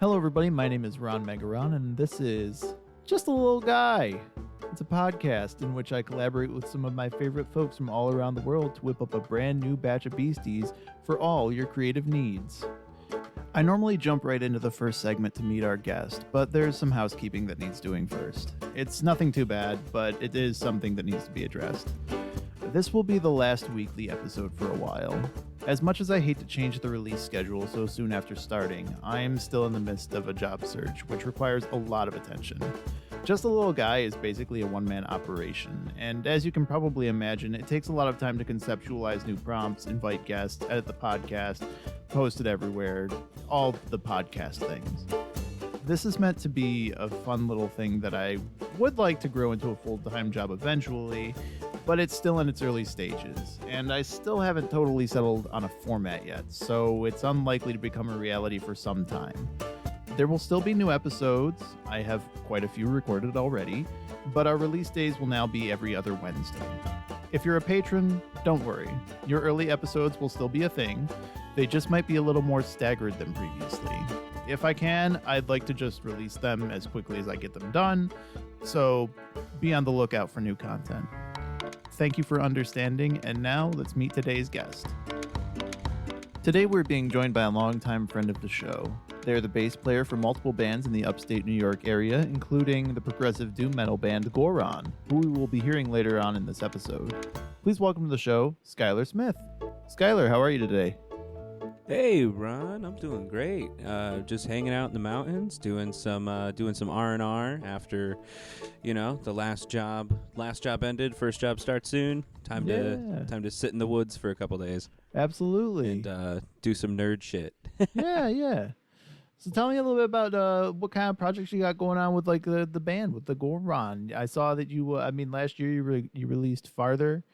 Hello, everybody. My name is Ron Megaron, and this is Just a Little Guy. It's a podcast in which I collaborate with some of my favorite folks from all around the world to whip up a brand new batch of beasties for all your creative needs. I normally jump right into the first segment to meet our guest, but there's some housekeeping that needs doing first. It's nothing too bad, but it is something that needs to be addressed. This will be the last weekly episode for a while. As much as I hate to change the release schedule so soon after starting, I am still in the midst of a job search, which requires a lot of attention. Just a Little Guy is basically a one-man operation, and as you can probably imagine, it takes a lot of time to conceptualize new prompts, invite guests, edit the podcast, post it everywhere, all the podcast things. This is meant to be a fun little thing that I would like to grow into a full-time job eventually, but it's still in its early stages, and I still haven't totally settled on a format yet, so it's unlikely to become a reality for some time. There will still be new episodes. I have quite a few recorded already, but our release days will now be every other Wednesday. If you're a patron, don't worry. Your early episodes will still be a thing. They just might be a little more staggered than previously. If I can, I'd like to just release them as quickly as I get them done, so be on the lookout for new content. Thank you for understanding, and now let's meet today's guest. Today we're being joined by a longtime friend of the show. They're the bass player for multiple bands in the upstate New York area, including the progressive doom metal band Goron, who we will be hearing later on in this episode. Please welcome to the show, Skyler Smith. Skyler, how are you today? Hey, Ron, I'm doing great. Just hanging out in the mountains, doing some R&R after, the last job ended. First job starts soon. Time to sit in the woods for a couple days. Absolutely. And do some nerd shit. Yeah. So tell me a little bit about what kind of projects you got going on with like the band with the Goron. I saw that you, last year you released Farther.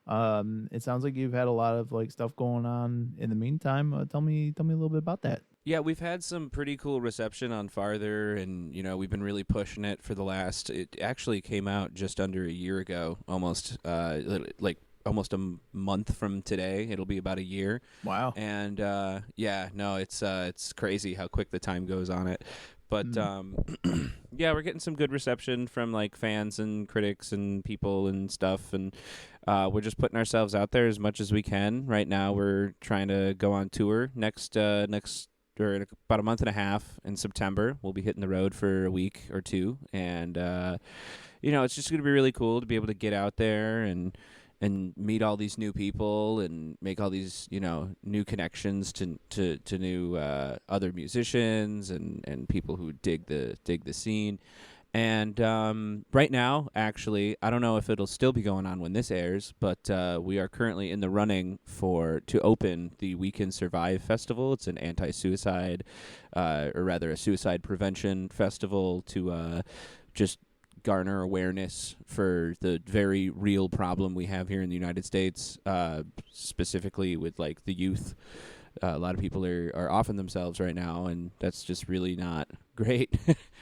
It sounds like you've had a lot of like stuff going on in the meantime. Tell me a little bit about that. Yeah, we've had some pretty cool reception on Farther, and we've been really pushing it for the last. It actually came out just under a year ago, almost almost a month from today. It'll be about a year. Wow. And it's crazy how quick the time goes on it. But we're getting some good reception from like fans and critics and people and stuff, and we're just putting ourselves out there as much as we can. Right now, we're trying to go on tour next in about a month and a half in September. We'll be hitting the road for a week or two, and it's just going to be really cool to be able to get out there and meet all these new people and make all these new connections to new other musicians and people who dig the scene. And right now, actually, I don't know if it'll still be going on when this airs, but we are currently in the running to open the We Can Survive Festival. It's an anti-suicide, or rather a suicide prevention festival to just garner awareness for the very real problem we have here in the United States, specifically with like the youth. A lot of people are offing themselves right now, and that's just really not great.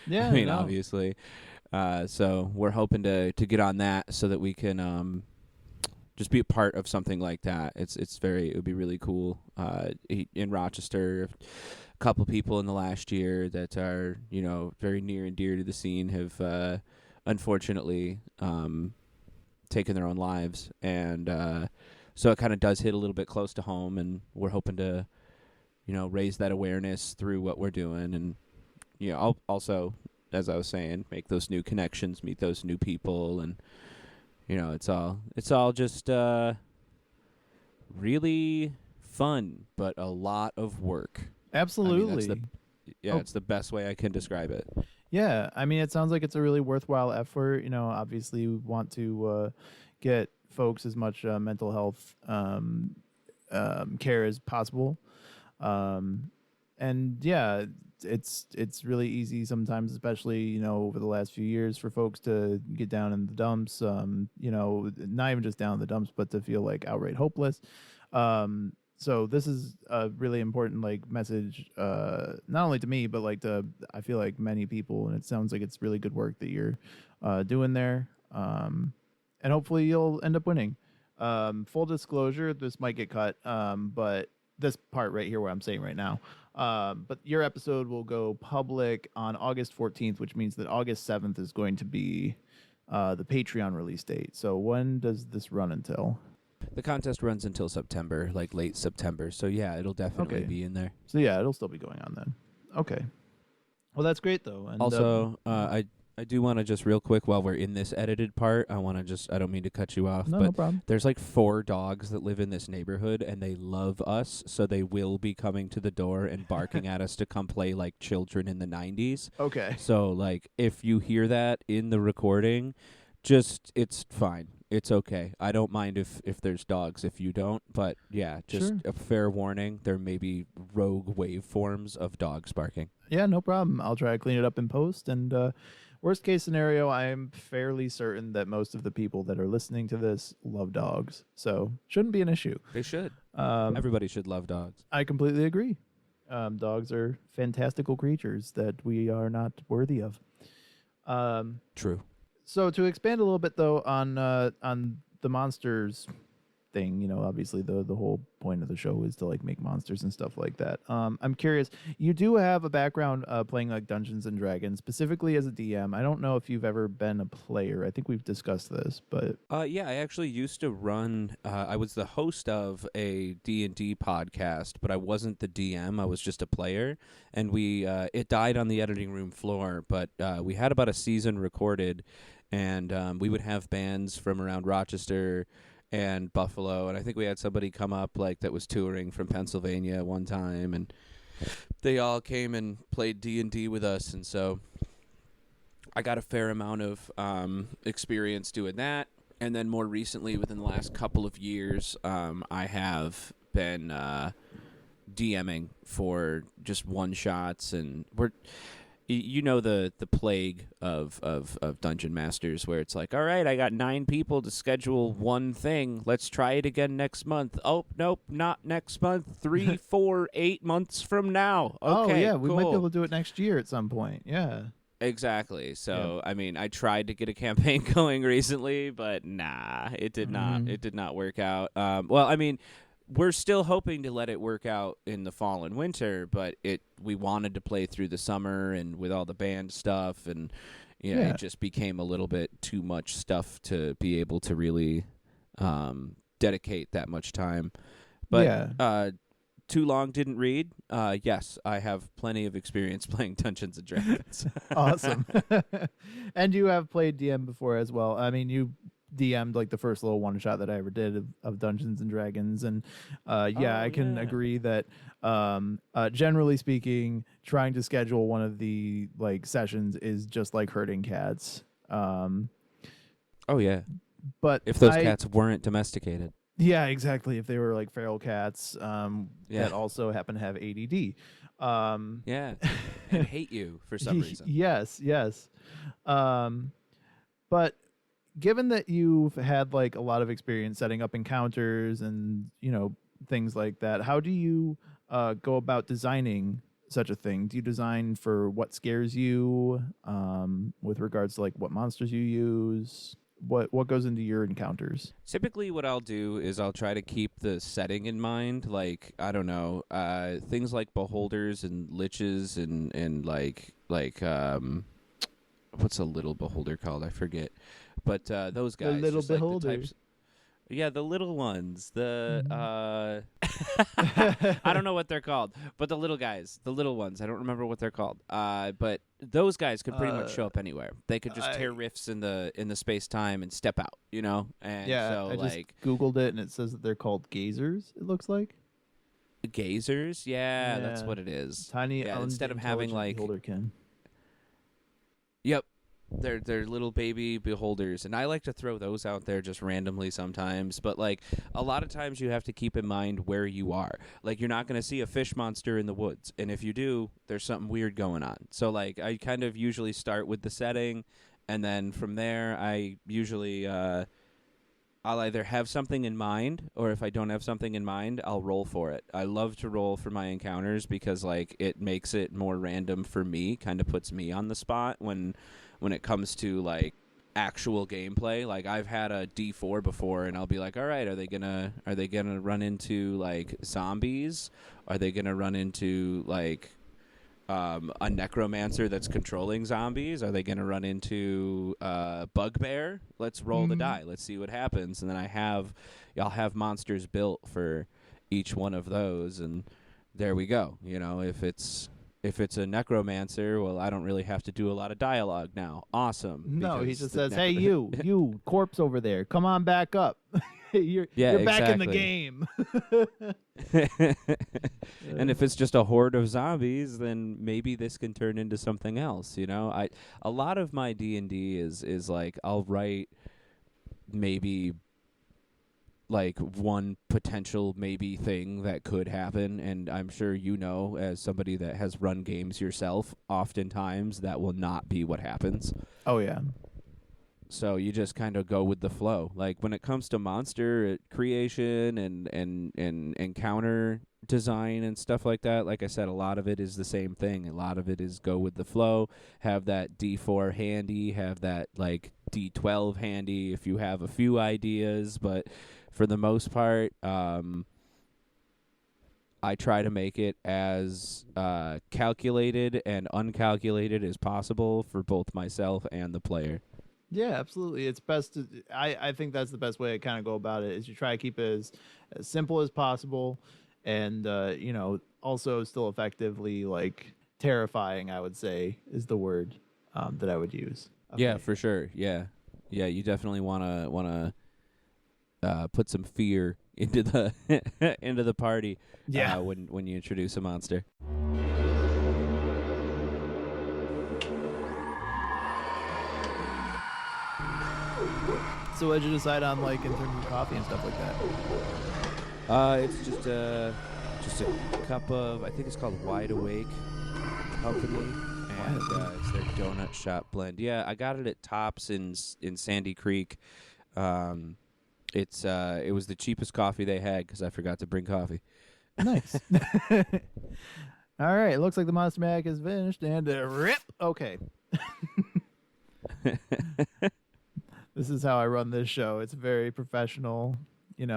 Yeah, obviously. So we're hoping to get on that so that we can just be a part of something like that. It would be really cool. In Rochester, a couple people in the last year that are very near and dear to the scene have unfortunately taken their own lives, and so it kind of does hit a little bit close to home, and we're hoping to raise that awareness through what we're doing, and I'll also, as I was saying, make those new connections, meet those new people, and it's all just really fun, but a lot of work. Absolutely. It's the best way I can describe it. Yeah, it sounds like it's a really worthwhile effort. Obviously we want to get folks as much mental health care as possible. And yeah, it's really easy sometimes, especially, over the last few years, for folks to get down in the dumps, not even just down in the dumps, but to feel like outright hopeless. So this is a really important message, not only to me, but I feel like many people, and it sounds like it's really good work that you're doing there. And hopefully you'll end up winning. Full disclosure, this might get cut, but this part right here where I'm saying right now, But your episode will go public on August 14th, which means that August 7th is going to be the Patreon release date. So when does this run until? The contest runs until September, like late September. So yeah, it'll definitely be in there. So yeah, it'll still be going on then. Okay. Well, that's great though. And also, I do want to just real quick while we're in this edited part, I don't mean to cut you off, no problem. There's like 4 dogs that live in this neighborhood and they love us, so they will be coming to the door and barking at us to come play like children in the 90s. Okay. So like if you hear that in the recording, it's fine. It's okay. I don't mind if there's dogs if you don't, but yeah, just Sure. a fair warning, there may be rogue waveforms of dogs barking. Yeah, no problem. I'll try to clean it up in post. And worst case scenario, I am fairly certain that most of the people that are listening to this love dogs, so shouldn't be an issue. They should. Everybody should love dogs. I completely agree. Dogs are fantastical creatures that we are not worthy of. True. So to expand a little bit though on the monsters thing, you know, obviously the whole point of the show is to like make monsters and stuff like that. I'm curious, you do have a background playing like Dungeons and Dragons, specifically as a DM. I don't know if you've ever been a player. I think we've discussed this, but yeah, I actually used to run. I was the host of a D&D podcast, but I wasn't the DM. I was just a player, and it died on the editing room floor. But we had about a season recorded, and we would have bands from around Rochester and Buffalo, and I think we had somebody come up like that was touring from Pennsylvania one time, and they all came and played D&D with us, and so I got a fair amount of experience doing that. And then more recently, within the last couple of years, I have been DMing for just one-shots, and you know the plague of Dungeon Masters, where it's like, all right, I got 9 people to schedule one thing. Let's try it again next month. Oh, nope, not next month. 3, 4, 8 months from now. Okay, oh yeah, we might cool. be able to do it next year at some point. Yeah. Exactly. So, I mean, I tried to get a campaign going recently, but nah, it did not. It did not work out. Well, I mean, we're still hoping to let it work out in the fall and winter, but we wanted to play through the summer, and with all the band stuff, and it just became a little bit too much stuff to be able to really dedicate that much time. But too long didn't read. Yes, I have plenty of experience playing Dungeons and Dragons. Awesome. And you have played DM before as well. I mean, you DM'd like the first little one shot that I ever did of Dungeons and Dragons, and I can agree that generally speaking, trying to schedule one of the like sessions is just like herding cats. Oh yeah, but if those cats weren't domesticated. Yeah, exactly. If they were like feral cats that also happen to have ADD. And hate you for some reason. Yes. But given that you've had like a lot of experience setting up encounters and, you know, things like that, how do you go about designing such a thing? Do you design for what scares you with regards to like what monsters you use? What goes into your encounters? Typically what I'll do is I'll try to keep the setting in mind. Like, I don't know, things like beholders and liches and like what's a little beholder called? I forget. But those guys. The little just, like, beholders. Yeah, the little ones. The I don't know what they're called, but the little guys, the little ones. I don't remember what they're called. But those guys could pretty much show up anywhere. They could just tear rifts in the space time and step out, you know. And so I just Googled it and it says that they're called gazers. It looks like gazers. Yeah, that's what it is. Tiny. Instead of having like beholderkin. Yep. They're little baby beholders, and I like to throw those out there just randomly sometimes, but like a lot of times you have to keep in mind where you are. Like, you're not going to see a fish monster in the woods, and if you do, there's something weird going on. So like I kind of usually start with the setting, and then from there I usually I'll either have something in mind, or if I don't have something in mind, I'll roll for it. I love to roll for my encounters because like it makes it more random for me, kind of puts me on the spot when it comes to like actual gameplay. Like I've had a D4 before, and I'll be like, all right, are they gonna run into like zombies? Are they gonna run into like a necromancer that's controlling zombies? Are they going to run into bugbear? Let's roll the die. Let's see what happens. And then I'll have monsters built for each one of those, and there we go. You know, if it's a necromancer, well, I don't really have to do a lot of dialogue now. Awesome. No, he just says, "Hey, you corpse over there, come on back up." You're back in the game. And if it's just a horde of zombies, then maybe this can turn into something else. You know, a lot of my D&D is like I'll write maybe like one potential maybe thing that could happen, and I'm sure you know, as somebody that has run games yourself, oftentimes that will not be what happens. Oh yeah. So you just kind of go with the flow. Like when it comes to monster creation and encounter design and stuff like that, like I said, a lot of it is the same thing. A lot of it is go with the flow, have that D4 handy, have that like D12 handy if you have a few ideas, but for the most part, I try to make it as calculated and uncalculated as possible for both myself and the player. Yeah, absolutely. It's best to. I think that's the best way to kind of go about it. Is you try to keep it as simple as possible, and also still effectively like terrifying. I would say is the word that I would use. Okay. Yeah, for sure. Yeah. You definitely wanna put some fear into the into the party. Yeah. When you introduce a monster. So what did you decide on, like, in terms of coffee and stuff like that? It's just a cup of, I think it's called Wide Awake Company, and it's their donut shop blend. Yeah, I got it at Tops in Sandy Creek. It was the cheapest coffee they had because I forgot to bring coffee. Nice. All right, it looks like the Monster Mac is finished, and rip. Okay. This is how I run this show. It's very professional. You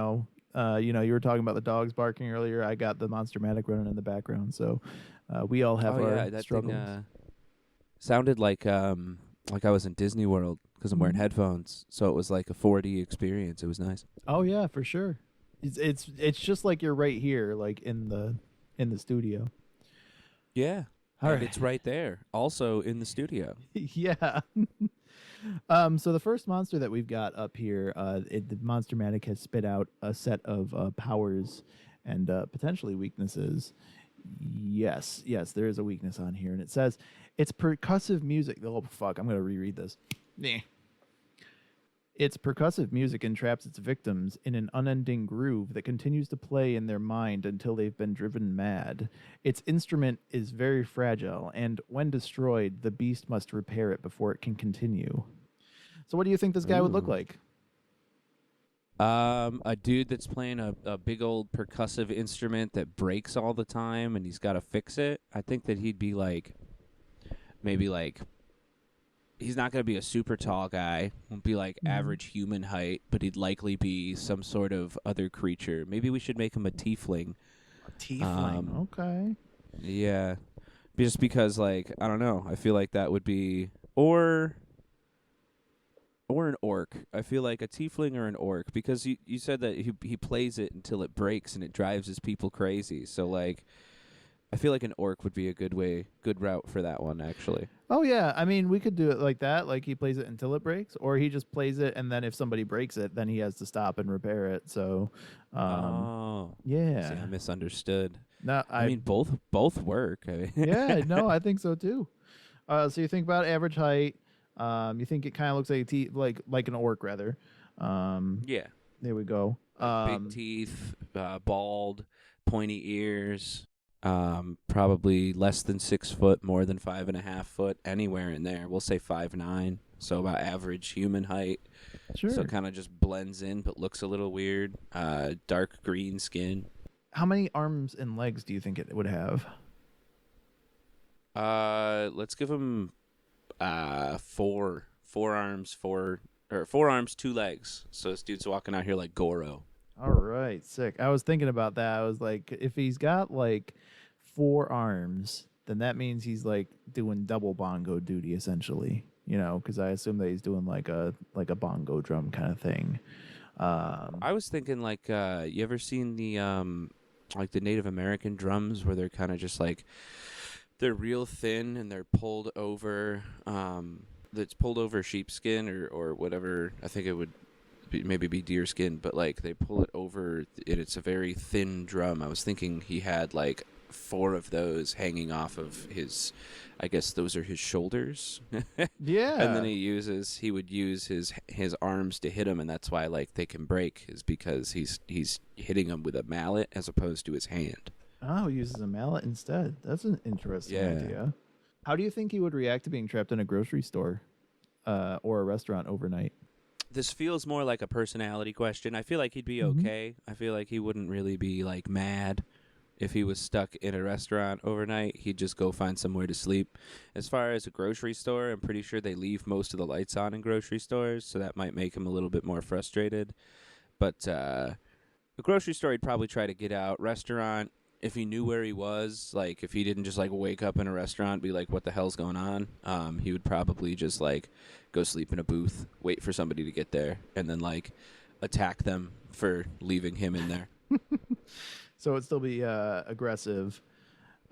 were talking about the dogs barking earlier. I got the Monster-matic running in the background, so we all have our struggles. Thing, sounded like I was in Disney World because I'm wearing headphones, so it was like a 4D experience. It was nice. Oh yeah, for sure. It's just like you're right here, like in the studio. Yeah, all right. It's right there, also in the studio. Yeah. So the first monster that we've got up here, the Monster-matic has spit out a set of powers and potentially weaknesses. Yes, there is a weakness on here, and it says it's percussive music. Oh fuck, I'm gonna reread this. Its percussive music entraps its victims in an unending groove that continues to play in their mind until they've been driven mad. Its instrument is very fragile, and when destroyed, the beast must repair it before it can continue. So what do you think this guy would look like? A dude that's playing a big old percussive instrument that breaks all the time, and he's got to fix it. I think that he'd be like, maybe like, he's not going to be a super tall guy. Won't be like average human height, but he'd likely be some sort of other creature. Maybe we should make him a tiefling. A tiefling, okay. Yeah. Just because, like, I don't know. I feel like that would be... Or an orc. I feel like a tiefling or an orc. Because you said that he plays it until it breaks and it drives his people crazy. So, like... I feel like an orc would be a good route for that one, actually. Oh, yeah. I mean, we could do it like that. Like, he plays it until it breaks, or he just plays it, and then if somebody breaks it, then he has to stop and repair it. So, yeah. See, I misunderstood. No, I mean, both work. Yeah, no, I think so, too. So you think about average height. You think it kind of looks like an orc, rather. Yeah. There we go. Big teeth, bald, pointy ears. Probably less than 6 foot, more than 5.5 foot, anywhere in there. We'll say 5'9", so about average human height. Sure. So kind of just blends in, but looks a little weird. Dark green skin. How many arms and legs do you think it would have? Let's give him 4 4 arms, 4 arms, 2 legs. So this dude's walking out here like Goro. All right, sick. I was thinking about that. I was like, if he's got like 4 arms, then that means he's like doing double bongo duty essentially. Because I assume that he's doing like a bongo drum kind of thing. I was thinking like, you ever seen the like the Native American drums where they're kind of just like they're real thin and they're pulled over. That's pulled over sheepskin or whatever. I think it would maybe be deer skin, but like they pull it over and it's a very thin drum. I was thinking he had like 4 of those hanging off of his, I guess those are his shoulders. Yeah. And then he would use his arms to hit them, and that's why like they can break, is because he's hitting them with a mallet as opposed to his hand. Oh, he uses a mallet instead. That's an interesting idea. How do you think he would react to being trapped in a grocery store or a restaurant overnight? This feels more like a personality question. I feel like he'd be okay. I feel like he wouldn't really be like mad if he was stuck in a restaurant overnight. He'd just go find somewhere to sleep. As far as a grocery store, I'm pretty sure they leave most of the lights on in grocery stores, so that might make him a little bit more frustrated. But the grocery store, he'd probably try to get out. Restaurant, if he knew where he was, like if he didn't just like wake up in a restaurant, be like, what the hell's going on? He would probably just like go sleep in a booth, wait for somebody to get there, and then like attack them for leaving him in there. So it'd still be aggressive,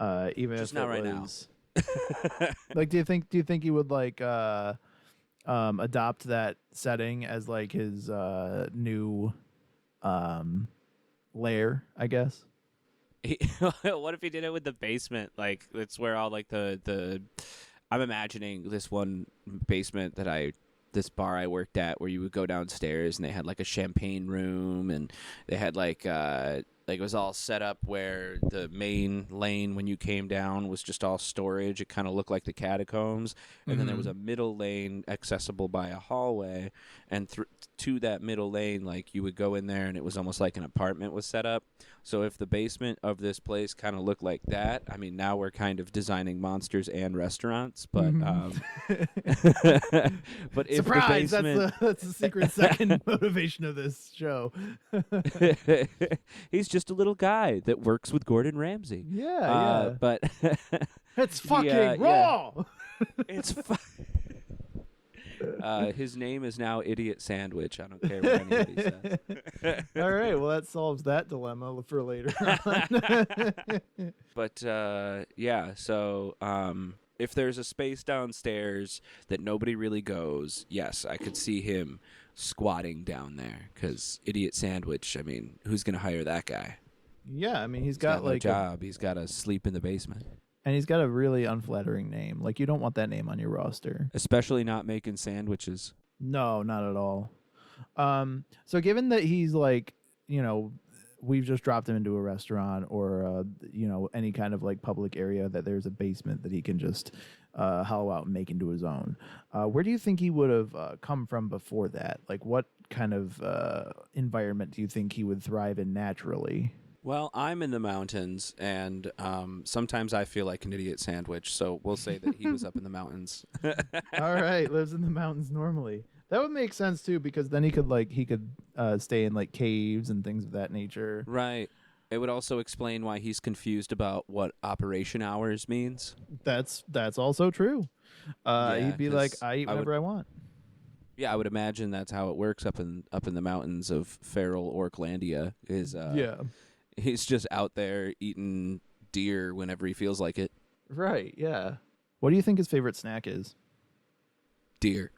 even just if not it right was. Like, do you think he would like adopt that setting as like his new lair? I guess. What if he did it with the basement? Like it's where all like the I'm imagining this one basement this bar I worked at where you would go downstairs and they had like a champagne room and they had like it was all set up where the main lane when you came down was just all storage. It kind of looked like the catacombs. And then there was a middle lane accessible by a hallway. And to that middle lane, like you would go in there and it was almost like an apartment was set up. So if the basement of this place kind of looked like that, I mean, now we're kind of designing monsters and restaurants. But but if surprise, the basement... that's the secret second motivation of this show. He's just a little guy that works with Gordon Ramsay. Yeah. But it's fucking raw. Yeah. It's his name is now Idiot Sandwich. I don't care what anybody says. All right, well that solves that dilemma for later on. But yeah, so if there's a space downstairs that nobody really goes, yes, I could see him squatting down there, because Idiot Sandwich, I mean, who's going to hire that guy? Yeah, I mean, he's got like no job. He's got to sleep in the basement. And he's got a really unflattering name. Like, you don't want that name on your roster. Especially not making sandwiches. No, not at all. So given that he's like, we've just dropped him into a restaurant or, any kind of like public area that there's a basement that he can just hollow out and make into his own. Where do you think he would have come from before that? Like, what kind of environment do you think he would thrive in naturally? Well, I'm in the mountains, and sometimes I feel like an Idiot Sandwich, so we'll say that he was up in the mountains. All right, lives in the mountains normally. That would make sense too, because then he could stay in like caves and things of that nature. Right. It would also explain why he's confused about what operation hours means. That's also true. He'd be like, I eat whenever I want. Yeah, I would imagine that's how it works up in the mountains of feral Orklandia. He's just out there eating deer whenever he feels like it. Right, yeah. What do you think his favorite snack is? Deer.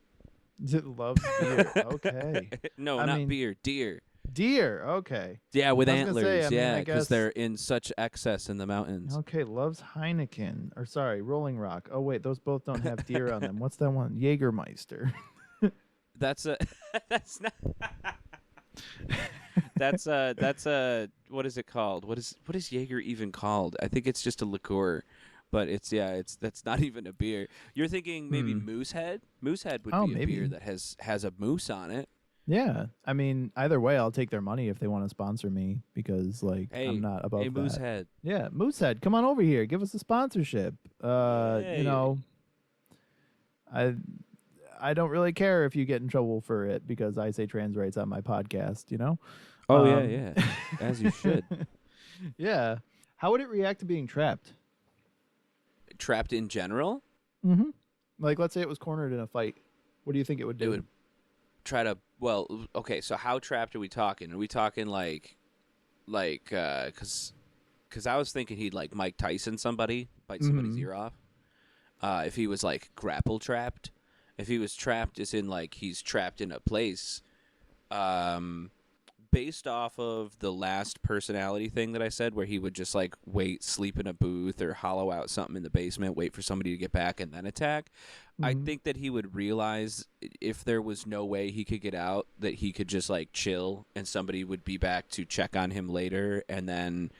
Loves beer. Okay. No, not beer. Deer. Deer. Okay. Yeah, with antlers. Say, because they're in such excess in the mountains. Okay, loves Heineken. Or sorry, Rolling Rock. Oh wait, those both don't have deer on them. What's that one? Jägermeister. That's not. What is it called? What is Jaeger even called? I think it's just a liqueur. But that's not even a beer. You're thinking maybe Moosehead? Moosehead would be a beer that has a moose on it. Yeah. I mean, either way, I'll take their money if they want to sponsor me, because I'm not above that. Moosehead. Yeah, Moosehead, come on over here. Give us a sponsorship. I don't really care if you get in trouble for it because I say trans rights on my podcast, you know? Oh, yeah. As you should. Yeah. How would it react to being trapped? Trapped in general? Mm-hmm. Like, let's say it was cornered in a fight. What do you think it would do? It would try to, well, okay, so how trapped are we talking? Are we talking because I was thinking he'd like Mike Tyson somebody, bite somebody's ear off. If he was like grapple trapped, if he was trapped as in like he's trapped in a place, based off of the last personality thing that I said, where he would just like sleep in a booth or hollow out something in the basement, wait for somebody to get back and then attack. I think that he would realize if there was no way he could get out, that he could just like chill and somebody would be back to check on him later. And then,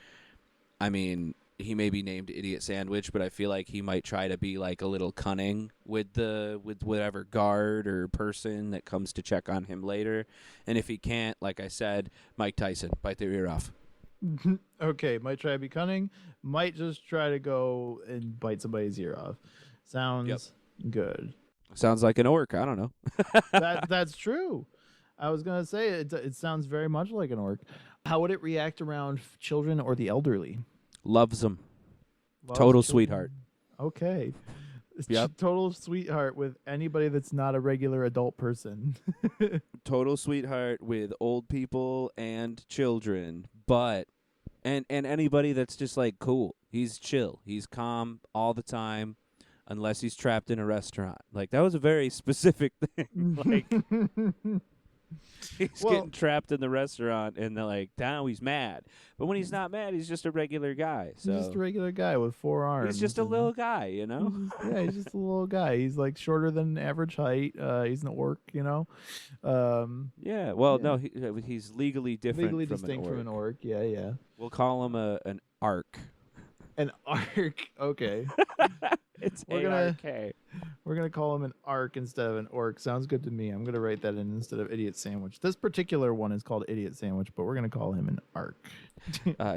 I mean, he may be named Idiot Sandwich, but I feel like he might try to be like a little cunning with whatever guard or person that comes to check on him later. And if he can't, like I said, Mike Tyson, bite their ear off. Okay, might try to be cunning, might just try to go and bite somebody's ear off. Sounds good. Sounds like an orc. I don't know. That's true. I was going to say it sounds very much like an orc. How would it react around children or the elderly? Loves them. Loves Total children. sweetheart. Okay. Yep. Total sweetheart with anybody that's not a regular adult person. Total sweetheart with old people and children, but and anybody that's just like cool. He's chill. He's calm all the time, unless he's trapped in a restaurant. Like that was a very specific thing. Like he's getting trapped in the restaurant, and they're like, now he's mad. But when he's not mad, he's just a regular guy. So He's just a regular guy with 4 arms. he's just a little guy, you know? Yeah, he's just a little guy. He's like shorter than average height. He's an orc, you know? Yeah, well, no, he's legally different Legally from distinct an orc. from an orc. Yeah, yeah. We'll call him an arc. An arc. Okay. It's We're gonna- ARK. We're going to call him an arc instead of an orc. Sounds good to me. I'm going to write that in instead of Idiot Sandwich. This particular one is called Idiot Sandwich, but we're going to call him an arc.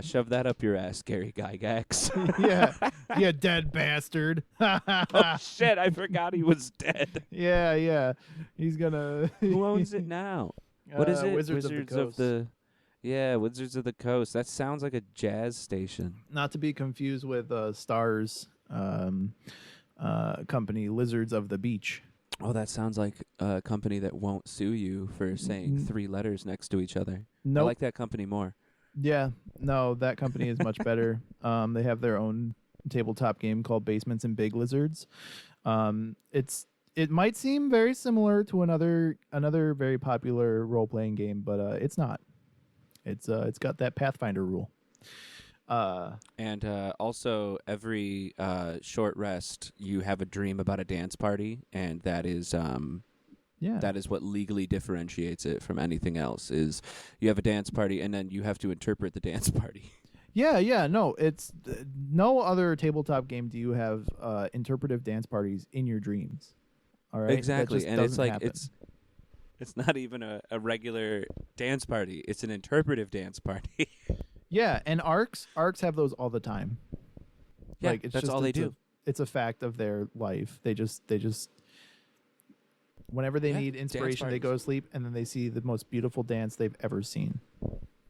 Shove that up your ass, Gary Gygax. Yeah. You dead bastard. Oh, shit, I forgot he was dead. Yeah, yeah. He's going to... Who owns it now? What is it? Wizards of the Coast. Yeah, Wizards of the Coast. That sounds like a jazz station. Not to be confused with Stars company, Lizards of the Beach. Oh, that sounds like a company that won't sue you for saying 3 letters next to each other. Nope. I like that company more. Yeah, no, that company is much better. They have their own tabletop game called Basements and Big Lizards. It might seem very similar to another very popular role playing game, but it's not. It's got that Pathfinder rule. And also, every short rest, you have a dream about a dance party, and that is that is what legally differentiates it from anything else. Is you have a dance party, and then you have to interpret the dance party. Yeah. No, it's no other tabletop game do you have interpretive dance parties in your dreams. All right, Exactly, and it's like happen. it's not even a regular dance party; it's an interpretive dance party. Yeah, and arcs have those all the time. Yeah, like, it's that's just, all they do. It's a fact of their life. They just whenever they need inspiration, they go to sleep, and then they see the most beautiful dance they've ever seen.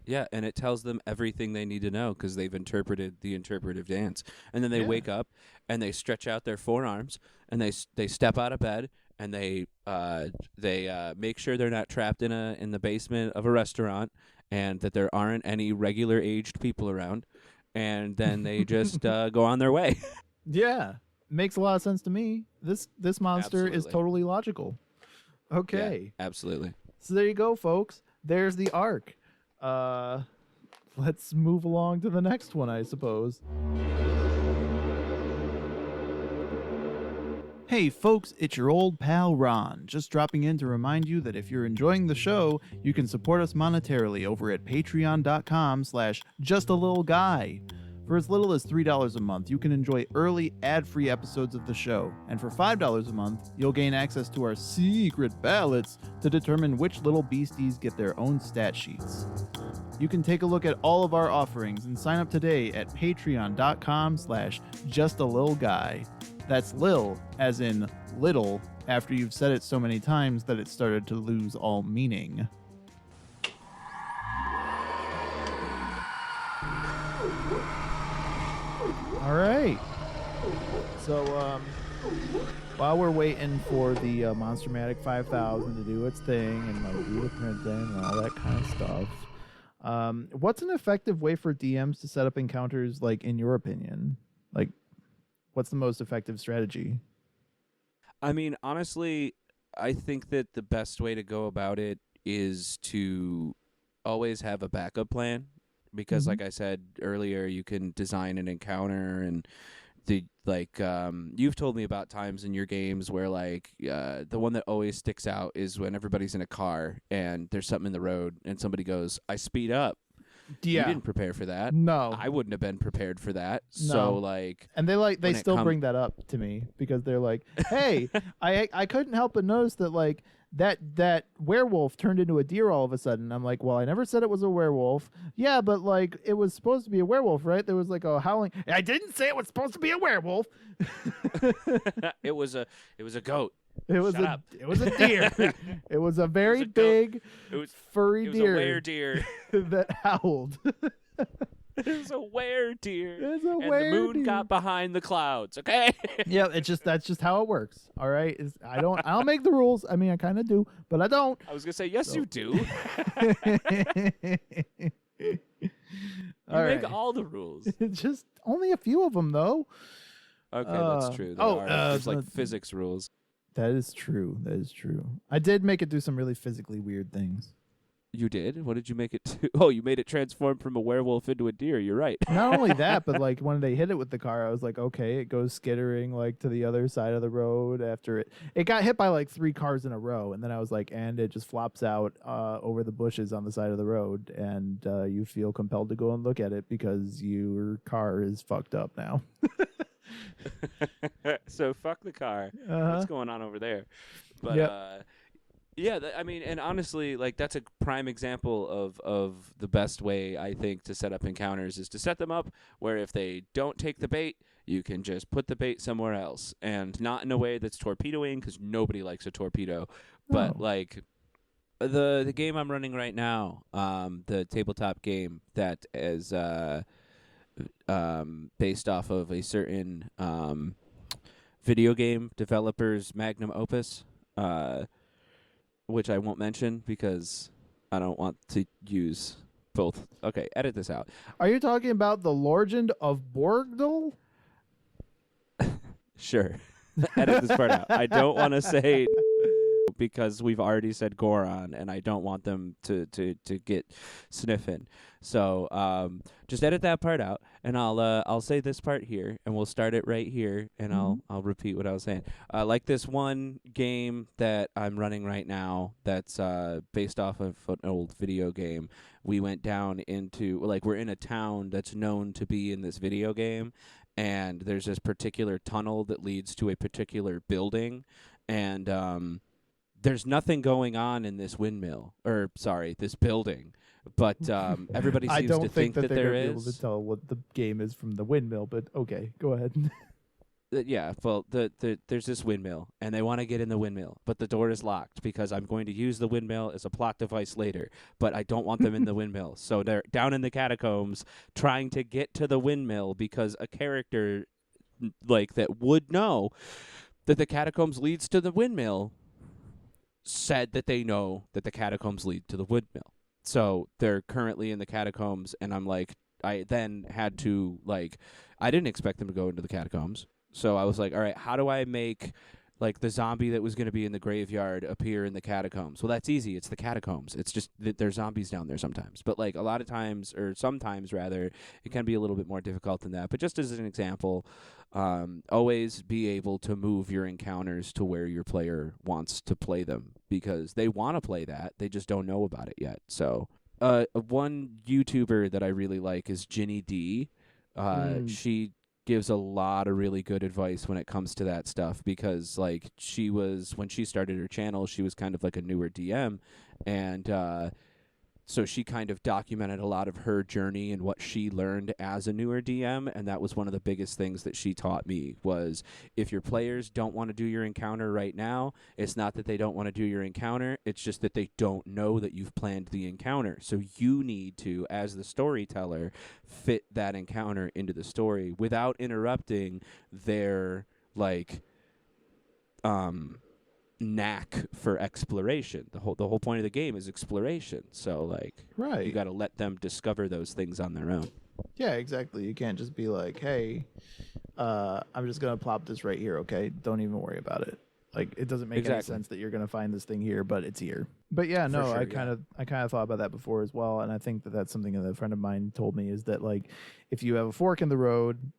Yeah, and it tells them everything they need to know because they've interpreted the interpretive dance. And then they wake up and they stretch out their forearms and they step out of bed and they make sure they're not trapped in the basement of a restaurant and that there aren't any regular aged people around. And then they just go on their way. Yeah, makes a lot of sense to me. This monster is Absolutely. totally logical. Okay, Yeah, absolutely. so there you go, folks. There's the arc. Let's move along to the next one, I suppose. Hey folks, it's your old pal Ron, just dropping in to remind you that if you're enjoying the show, you can support us monetarily over at patreon.com/justalittleguy. For as little as $3 a month, you can enjoy early ad-free episodes of the show, and for $5 a month, you'll gain access to our secret ballots to determine which little beasties get their own stat sheets. You can take a look at all of our offerings and sign up today at patreon.com/justalittleguy. That's lil, as in little, after you've said it so many times that it started to lose all meaning. All right. So, while we're waiting for the Monstermatic 5000 to do its thing and like do the printing and all that kind of stuff, what's an effective way for DMs to set up encounters, like, in your opinion? Like, what's the most effective strategy? I mean, honestly, I think that the best way to go about it is to always have a backup plan because, like I said earlier, you can design an encounter and you've told me about times in your games where the one that always sticks out is when everybody's in a car and there's something in the road and somebody goes, I speed up. Yeah. You didn't prepare for that. No. I wouldn't have been prepared for that. No. So and they still bring that up to me because they're like, hey, I couldn't help but notice that that werewolf turned into a deer all of a sudden. I'm like, well, I never said it was a werewolf. Yeah, but it was supposed to be a werewolf, right? There was a howling. I didn't say it was supposed to be a werewolf. It was a goat. It was a deer. It was a very big, furry deer. It was a were-deer that howled. It was a were-deer. It's a and the moon got behind the clouds. Okay. Yeah, that's just how it works. All right. I don't make the rules. I mean, I kind of do, but I don't. I was gonna say yes, you do. You make all the rules. Just only a few of them, though. Okay, that's true. There's physics rules. That is true. I did make it do some really physically weird things. You did? What did you make it do? Oh, you made it transform from a werewolf into a deer. You're right. Not only that, but when they hit it with the car, I was like, okay, it goes skittering to the other side of the road after it got hit by 3 cars in a row, and then I was like, and it just flops out over the bushes on the side of the road, and you feel compelled to go and look at it because your car is fucked up now. So fuck the car. What's going on over there? But yeah, and honestly, that's a prime example of the best way I think to set up encounters is to set them up where if they don't take the bait, you can just put the bait somewhere else, and not in a way that's torpedoing because nobody likes a torpedo, but the game I'm running right now, the tabletop game that is based off of a certain video game developer's magnum opus, which I won't mention because I don't want to use both. Okay, edit this out. Are you talking about the Legend of Borgdal? Sure. Edit this part out. I don't want to say because we've already said Goron, and I don't want them to get sniffing. So just edit that part out, and I'll say this part here, and we'll start it right here, and I'll repeat what I was saying. Like this one game that I'm running right now that's based off of an old video game. We went down into we're in a town that's known to be in this video game, and there's this particular tunnel that leads to a particular building, and there's nothing going on in this this building, but everybody seems to think that there is. I don't think that they're able to tell what the game is from the windmill, but okay, go ahead. Yeah, well, there's this windmill, and they want to get in the windmill, but the door is locked because I'm going to use the windmill as a plot device later, but I don't want them in the windmill. So they're down in the catacombs trying to get to the windmill because a character that would know that the catacombs leads to the windmill said that they know that the catacombs lead to the windmill. So they're currently in the catacombs, and I then had to, I didn't expect them to go into the catacombs. So I was like, all right, how do I make, the zombie that was going to be in the graveyard appear in the catacombs? Well, that's easy. It's the catacombs. It's just that there's zombies down there sometimes. But, a lot of times, or sometimes, rather, it can be a little bit more difficult than that. But just as an example, always be able to move your encounters to where your player wants to play them because they want to play that. They just don't know about it yet. So one YouTuber that I really like is Ginny D. She gives a lot of really good advice when it comes to that stuff because she was, when she started her channel, she was kind of like a newer DM, and So she kind of documented a lot of her journey and what she learned as a newer DM, and that was one of the biggest things that she taught me was if your players don't want to do your encounter right now, it's not that they don't want to do your encounter, it's just that they don't know that you've planned the encounter. So you need to, as the storyteller, fit that encounter into the story without interrupting their, like, knack for exploration. The whole point of the game is exploration. So like Right. you got to let them discover those things on their own. Yeah, exactly. You can't just be like, "Hey, I'm just gonna plop this right here, okay? Don't even worry about it." Like, it doesn't make any sense that you're gonna find this thing here, but it's here. But yeah, no, sure, I kind of thought about that before as well, and I think that that's something that a friend of mine told me is that like, if you have a fork in the road,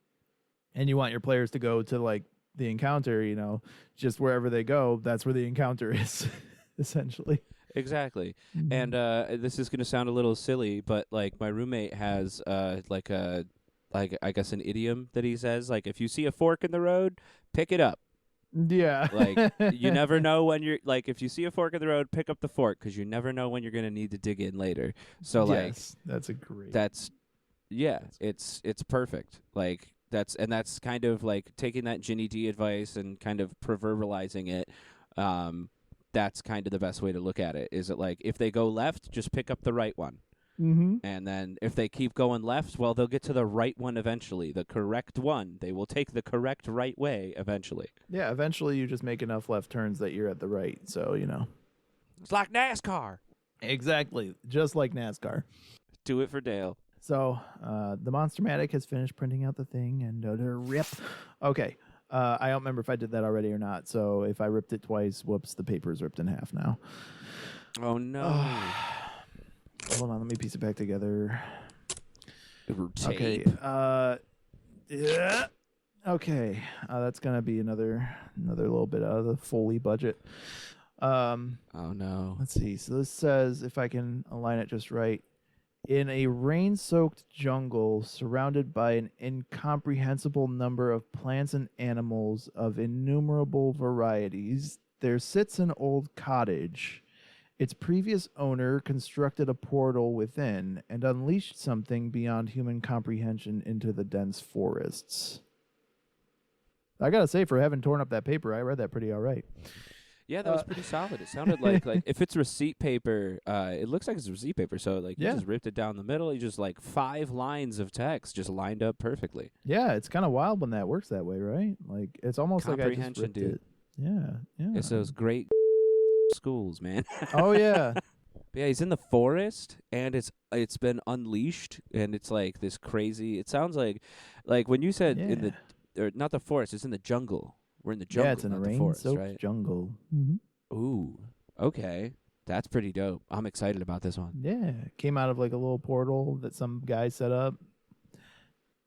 and you want your players to go to like the encounter, you know, just wherever they go, that's where the encounter is, essentially. Exactly. Mm-hmm. And this is going to sound a little silly, but like my roommate has like I guess an idiom that he says, like, if you see a fork in the road, pick it up. Yeah. Like, you never know when you're, like, if you see a fork in the road, pick up the fork, because you never know when you're going to need to dig in later. So like, that's a great. It's perfect. Like, that's kind of like taking that Ginny D advice and kind of proverbializing it. That's kind of the best way to look at it. Is it like, if they go left, just pick up the right one. Mm-hmm. And then if they keep going left, well, they'll get to the right one eventually. The correct one. They will take the correct right way eventually. Yeah, eventually you just make enough left turns that you're at the right. So, you know. It's like NASCAR. Exactly. Just like NASCAR. Do it for Dale. So, the Monstermatic has finished printing out the thing, and rip. Okay. I don't remember if I did that already or not. So, if I ripped it twice, whoops, the paper's ripped in half now. Oh, no. Hold on, let me piece it back together. Tape. Okay. Yeah. Okay. That's gonna be another little bit out of the Foley budget. Oh no. Let's see. So this says, if I can align it just right, in a rain-soaked jungle surrounded by an incomprehensible number of plants and animals of innumerable varieties, there sits an old cottage. Its previous owner constructed a portal within and unleashed something beyond human comprehension into the dense forests. I gotta say, for having torn up that paper, I read that pretty all right. Yeah, that was pretty solid. It sounded like if it's receipt paper, it looks like it's receipt paper. So like you just ripped it down the middle. You just like 5 lines of text just lined up perfectly. Yeah, it's kind of wild when that works that way, right? Like it's almost like I just ripped it. Yeah, yeah. It's those great schools, man. Oh yeah. But yeah, he's in the forest, and it's been unleashed, and it's like this crazy. It sounds like when you said in the, or not the forest, it's in the jungle. We're in the jungle. Yeah, it's in a rain-soaked jungle. Mm-hmm. Ooh, okay, that's pretty dope. I'm excited about this one. Yeah, came out of like a little portal that some guy set up.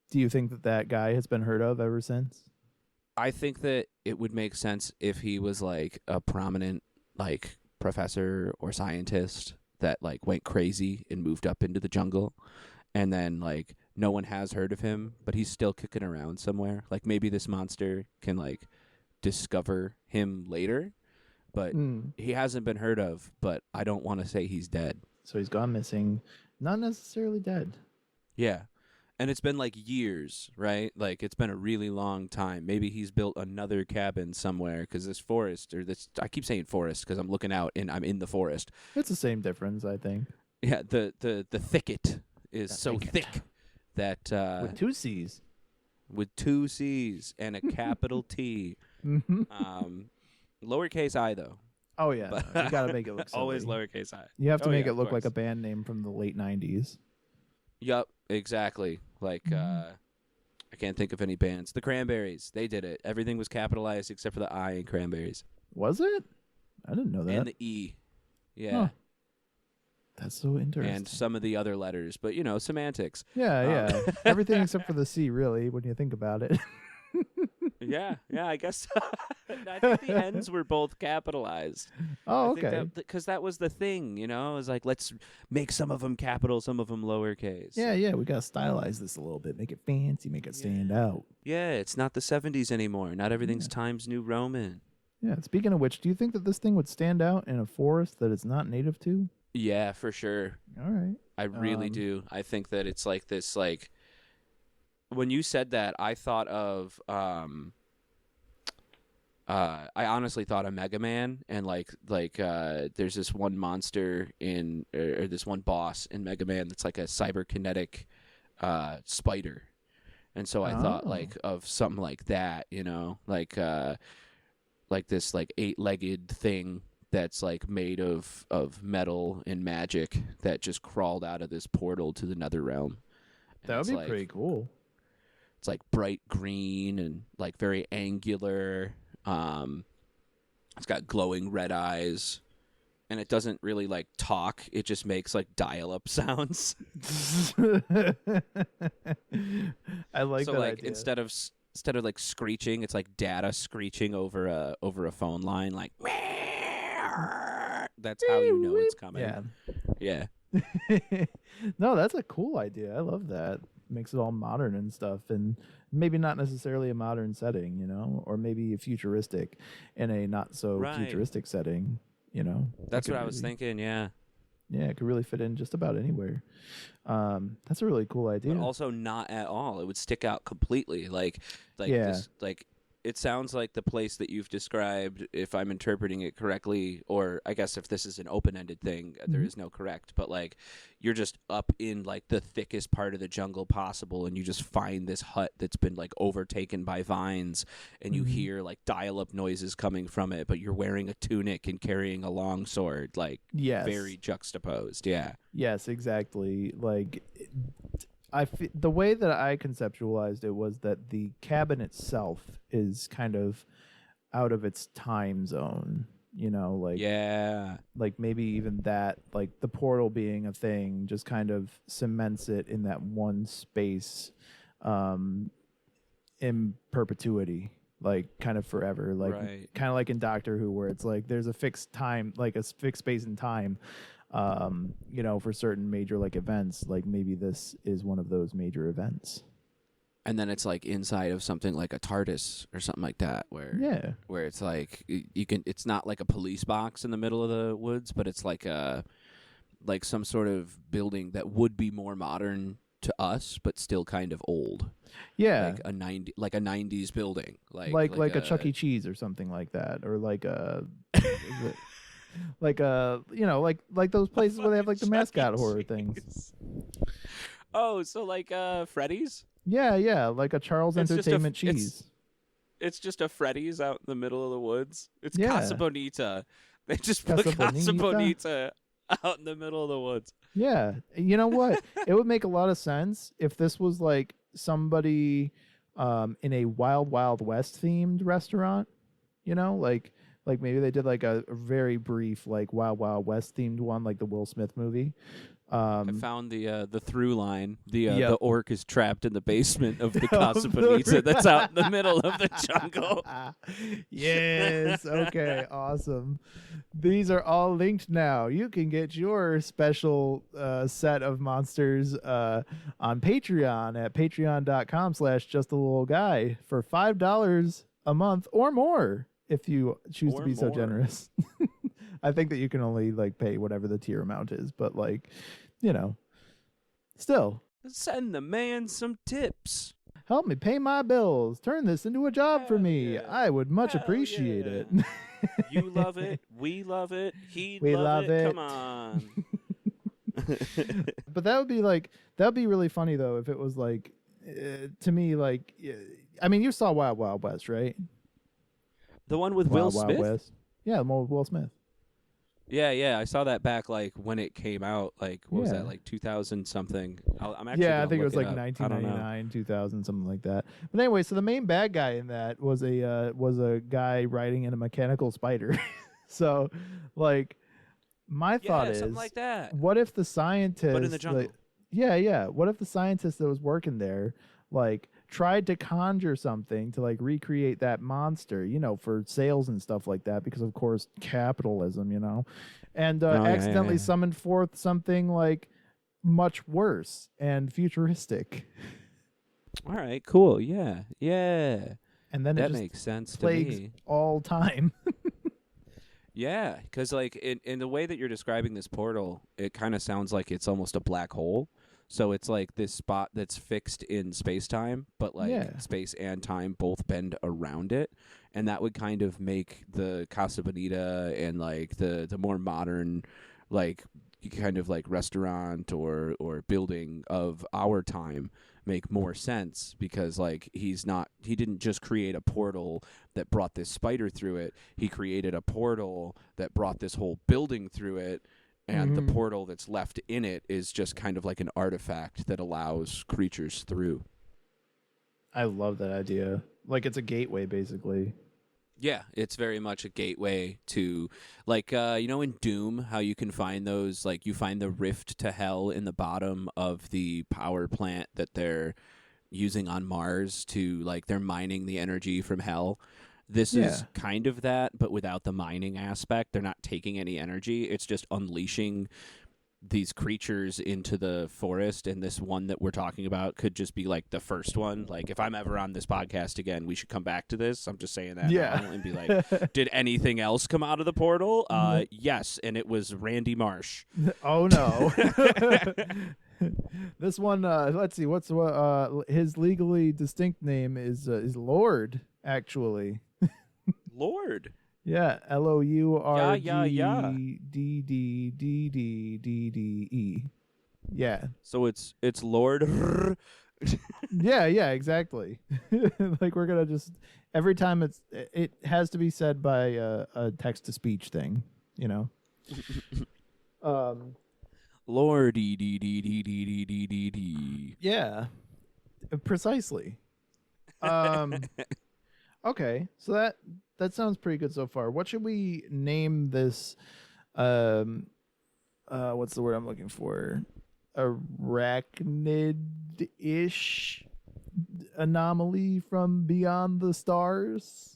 Do you think that guy has been heard of ever since? I think that it would make sense if he was like a prominent like professor or scientist that like went crazy and moved up into the jungle, and then like no one has heard of him, but he's still kicking around somewhere. Like maybe this monster can like discover him later, but he hasn't been heard of. But I don't want to say he's dead. So he's gone missing, not necessarily dead. Yeah. And it's been like years, right? Like it's been a really long time. Maybe he's built another cabin somewhere, because this forest, or this, I keep saying forest because I'm looking out and I'm in the forest. It's the same difference, I think. Yeah, the thicket is so thick that with 2 C's. With 2 C's and a capital T. Mm-hmm. Lowercase I though. Oh yeah, no, you gotta make it look silly. Always lowercase I. You have to make it look like a band name from the late 90s. Yup, exactly. Like I can't think of any bands. The Cranberries, they did it. Everything was capitalized except for the I in Cranberries. Was it? I didn't know that. And the E. Yeah. Huh. That's so interesting. And some of the other letters, but semantics. Yeah. Everything except for the C, really, when you think about it. Yeah, I guess so. I think the ends were both capitalized. Oh, okay. Because that was the thing, It was like, let's make some of them capital, some of them lowercase. Yeah, we got to stylize this a little bit. Make it fancy, make it stand out. Yeah, it's not the 70s anymore. Not everything's Times New Roman. Yeah, speaking of which, do you think that this thing would stand out in a forest that it's not native to? Yeah, for sure. All right. I really do. I think that it's like this, like, when you said that, I thought of, I honestly thought of Mega Man, and there's this one monster or this one boss in Mega Man that's like a cyberkinetic spider. And so I thought like of something like that, like this like 8-legged thing that's like made of metal and magic that just crawled out of this portal to the nether realm. And that would be like, pretty cool. It's like bright green and like very angular. It's got glowing red eyes, and it doesn't really like talk. It just makes like dial-up sounds. I like so that like idea. instead of like screeching, it's like data screeching over a phone line, like that's how you know it's coming. Yeah. No, that's a cool idea. I love that. Makes it all modern and stuff, and maybe not necessarily a modern setting, or maybe a futuristic in a not so futuristic setting, That's what I was thinking. Yeah, it could really fit in just about anywhere. That's a really cool idea. But also not at all. It would stick out completely. It sounds like the place that you've described, if I'm interpreting it correctly, or I guess if this is an open-ended thing, there is no correct, but like you're just up in like the thickest part of the jungle possible, and you just find this hut that's been like overtaken by vines, and you hear like dial-up noises coming from it, but you're wearing a tunic and carrying a long sword, like very juxtaposed. Yeah. Yes, exactly. Like the way that I conceptualized it was that the cabin itself is kind of out of its time zone, like maybe even that, like the portal being a thing just kind of cements it in that one space in perpetuity, like kind of forever, like kind of like in Doctor Who, where it's like there's a fixed time, like a fixed space and time, for certain major like events. Like maybe this is one of those major events. And then it's like inside of something like a TARDIS or something like that, where it's like it's not like a police box in the middle of the woods, but it's like some sort of building that would be more modern to us, but still kind of old. Yeah, like a 90s building, like a Chuck E. Cheese or something like that, or like a. Like like those places where they have like the mascot horror things. Oh, so like Freddy's? Yeah, like a Charles Entertainment cheese. It's just a Freddy's out in the middle of the woods. It's Casa Bonita. They just put Casa Casa Bonita out in the middle of the woods. Yeah, you know what? It would make a lot of sense if this was like somebody in a Wild Wild West themed restaurant. Like maybe they did like a very brief like Wild Wild West themed one, like the Will Smith movie. I found the through line. The orc is trapped in the basement of the Casa Bonita that's out in the middle of the jungle. Yes. Okay. Awesome. These are all linked now. You can get your special set of monsters on Patreon at patreon.com/justalittle_guy for $5 a month or more, if you choose to be so generous. I think that you can only like pay whatever the tier amount is, but like, still. Send the man some tips. Help me pay my bills. Turn this into a job for me. Yeah. I would much appreciate it. You love it. We love it. We love it. Come on. But that would be really funny though if it was like, to me, like, I mean, you saw Wild Wild West, right? The one with Will Smith? West. Yeah, the one with Will Smith. Yeah, I saw that back like when it came out. Like, what was that, like 2000 something? I'm actually I think it was like 1999, 2000, something like that. But anyway, so the main bad guy in that was a guy riding in a mechanical spider. So, like, my thought is, something like that. What if the scientist, but in the jungle? What if the scientist that was working there, like, tried to conjure something to like recreate that monster, for sales and stuff like that, because of course capitalism, and accidentally summoned forth something like much worse and futuristic. All right, cool. Yeah. And then that makes sense to plagues me all time. Yeah, because like in the way that you're describing this portal, it kind of sounds like it's almost a black hole. So it's like this spot that's fixed in space time, but like Yeah. space and time both bend around it, and that would kind of make the Casa Bonita and like the more modern, like kind of like restaurant or building of our time make more sense, because like he didn't just create a portal that brought this spider through it. He created a portal that brought this whole building through it, and the portal that's left in it is just kind of like an artifact that allows creatures through. I love that idea. Like it's a gateway, basically. Yeah, it's very much a gateway to, like, in Doom, how you can find those, like, you find the rift to hell in the bottom of the power plant that they're using on Mars to, like, they're mining the energy from hell. This is kind of that, but without the mining aspect. They're not taking any energy. It's just unleashing these creatures into the forest, and this one that we're talking about could just be like the first one. Like if I'm ever on this podcast again, we should come back to this. I'm just saying that now and be like, did anything else come out of the portal? Yes, and it was Randy Marsh. Oh no. This one, let's see, what's his legally distinct name is Lord, actually. Lord. Yeah, LOURDDDDDDE. Yeah. So it's Lord. yeah, exactly. Like we're gonna just every time it has to be said by a text to speech thing, you know. Lord D. Yeah, precisely. Okay, so that sounds pretty good so far. What should we name this? What's the word I'm looking for? Arachnid-ish anomaly from beyond the stars.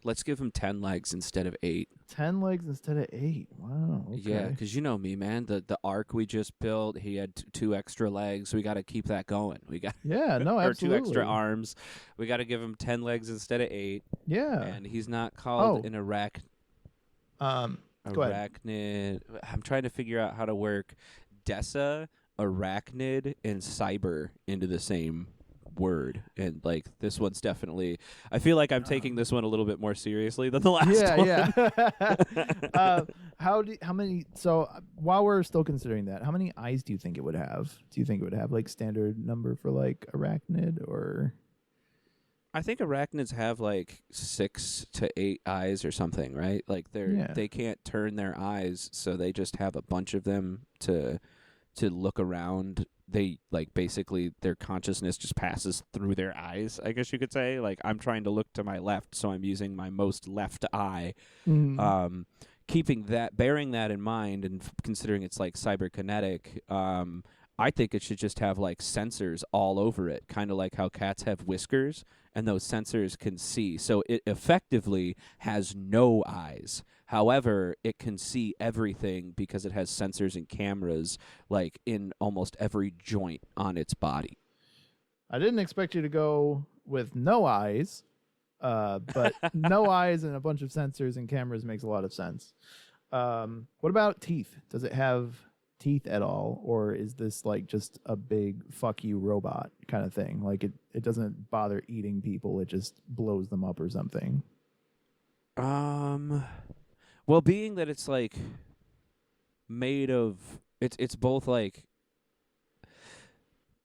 Let's give him 10 legs instead of 8. 10 legs instead of 8. Wow. Okay. Yeah, because you know me, man. The ark we just built, he had 2 extra legs. We got to keep that going. We got no, or absolutely. 2 extra arms. We got to give him 10 legs instead of 8. Yeah. And he's not called an Go ahead. arachnid. I'm trying to figure out how to work Dessa, arachnid, and cyber into the same word, and like this one's definitely, I feel like I'm taking this one a little bit more seriously than the last one. How many, so while we're still considering that, how many eyes do you think it would have? Do you think it would have like standard number for like arachnid, or I think arachnids have like 6 to 8 eyes or something, right? Like they can't turn their eyes, so they just have a bunch of them to look around. They like basically their consciousness just passes through their eyes, I guess you could say. Like I'm trying to look to my left, so I'm using my most left eye. Bearing that in mind, and considering it's like cyberkinetic, I think it should just have like sensors all over it, kind of like how cats have whiskers, and those sensors can see. So it effectively has no eyes. However, it can see everything because it has sensors and cameras like in almost every joint on its body. I didn't expect you to go with no eyes, but no eyes and a bunch of sensors and cameras makes a lot of sense. What about teeth? Does it have teeth at all, or is this like just a big fuck you robot kind of thing? Like it doesn't bother eating people, it just blows them up or something. Well, being that it's like made of, it's both like,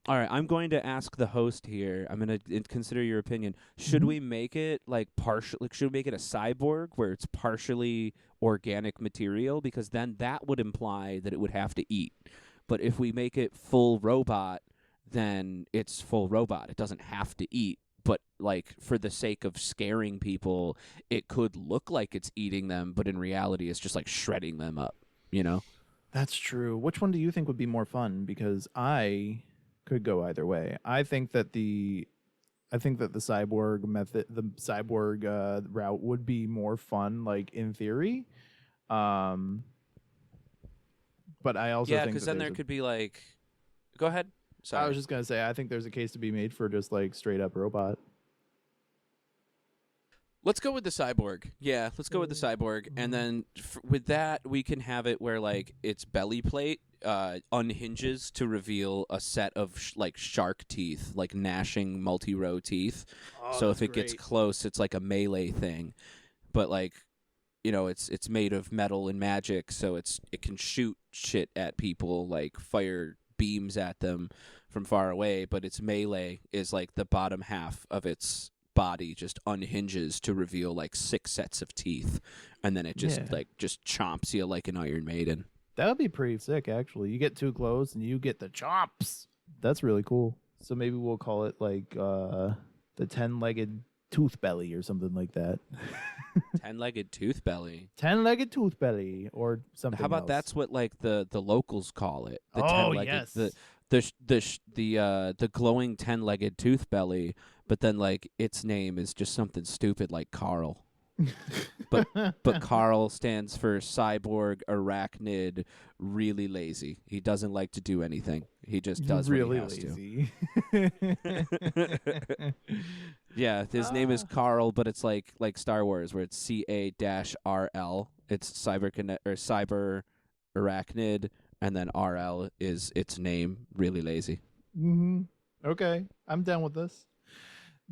all right, I'm going to ask the host here. I'm going to consider your opinion. Should we make it like partial? Like, should we make it a cyborg where it's partially organic material? Because then that would imply that it would have to eat. But if we make it full robot, then it's full robot. It doesn't have to eat. But like for the sake of scaring people, it could look like it's eating them, but in reality, it's just like shredding them up. You know? That's true. Which one do you think would be more fun? Because I could go either way. I think that the cyborg method, the cyborg route would be more fun, like in theory. But I also think because then there could be like, go ahead. Sorry. I was just gonna say I think there's a case to be made for just like straight up robot. Let's go with the cyborg. Yeah, let's go with the cyborg, and then with that, we can have it where like its belly plate unhinges to reveal a set of like shark teeth, like gnashing multi-row teeth. Oh, So that's if it gets great. close, it's like a melee thing, but like it's made of metal and magic, so it can shoot shit at people, like fire beams at them from far away. But its melee is like the bottom half of its body just unhinges to reveal like 6 sets of teeth, and then it just just chomps you like an Iron Maiden. That would be pretty sick, actually. You get too close and you get the chomps. That's really cool. So maybe we'll call it like the 10-legged tooth belly or something like that. 10-legged tooth belly. 10-legged tooth belly or something. How about else. that's what like the locals call it? The Oh, 10-legged, yes. the glowing 10-legged tooth belly, but then like its name is just something stupid like Carl. But Carl stands for cyborg, arachnid, really lazy. He doesn't like to do anything. He just does really what he has lazy. to. Yeah, his name is Carl, but it's like Star Wars, where it's CA-RL. It's cyber arachnid, and then RL is its name. Really lazy. Mm-hmm. Okay, I'm down with this.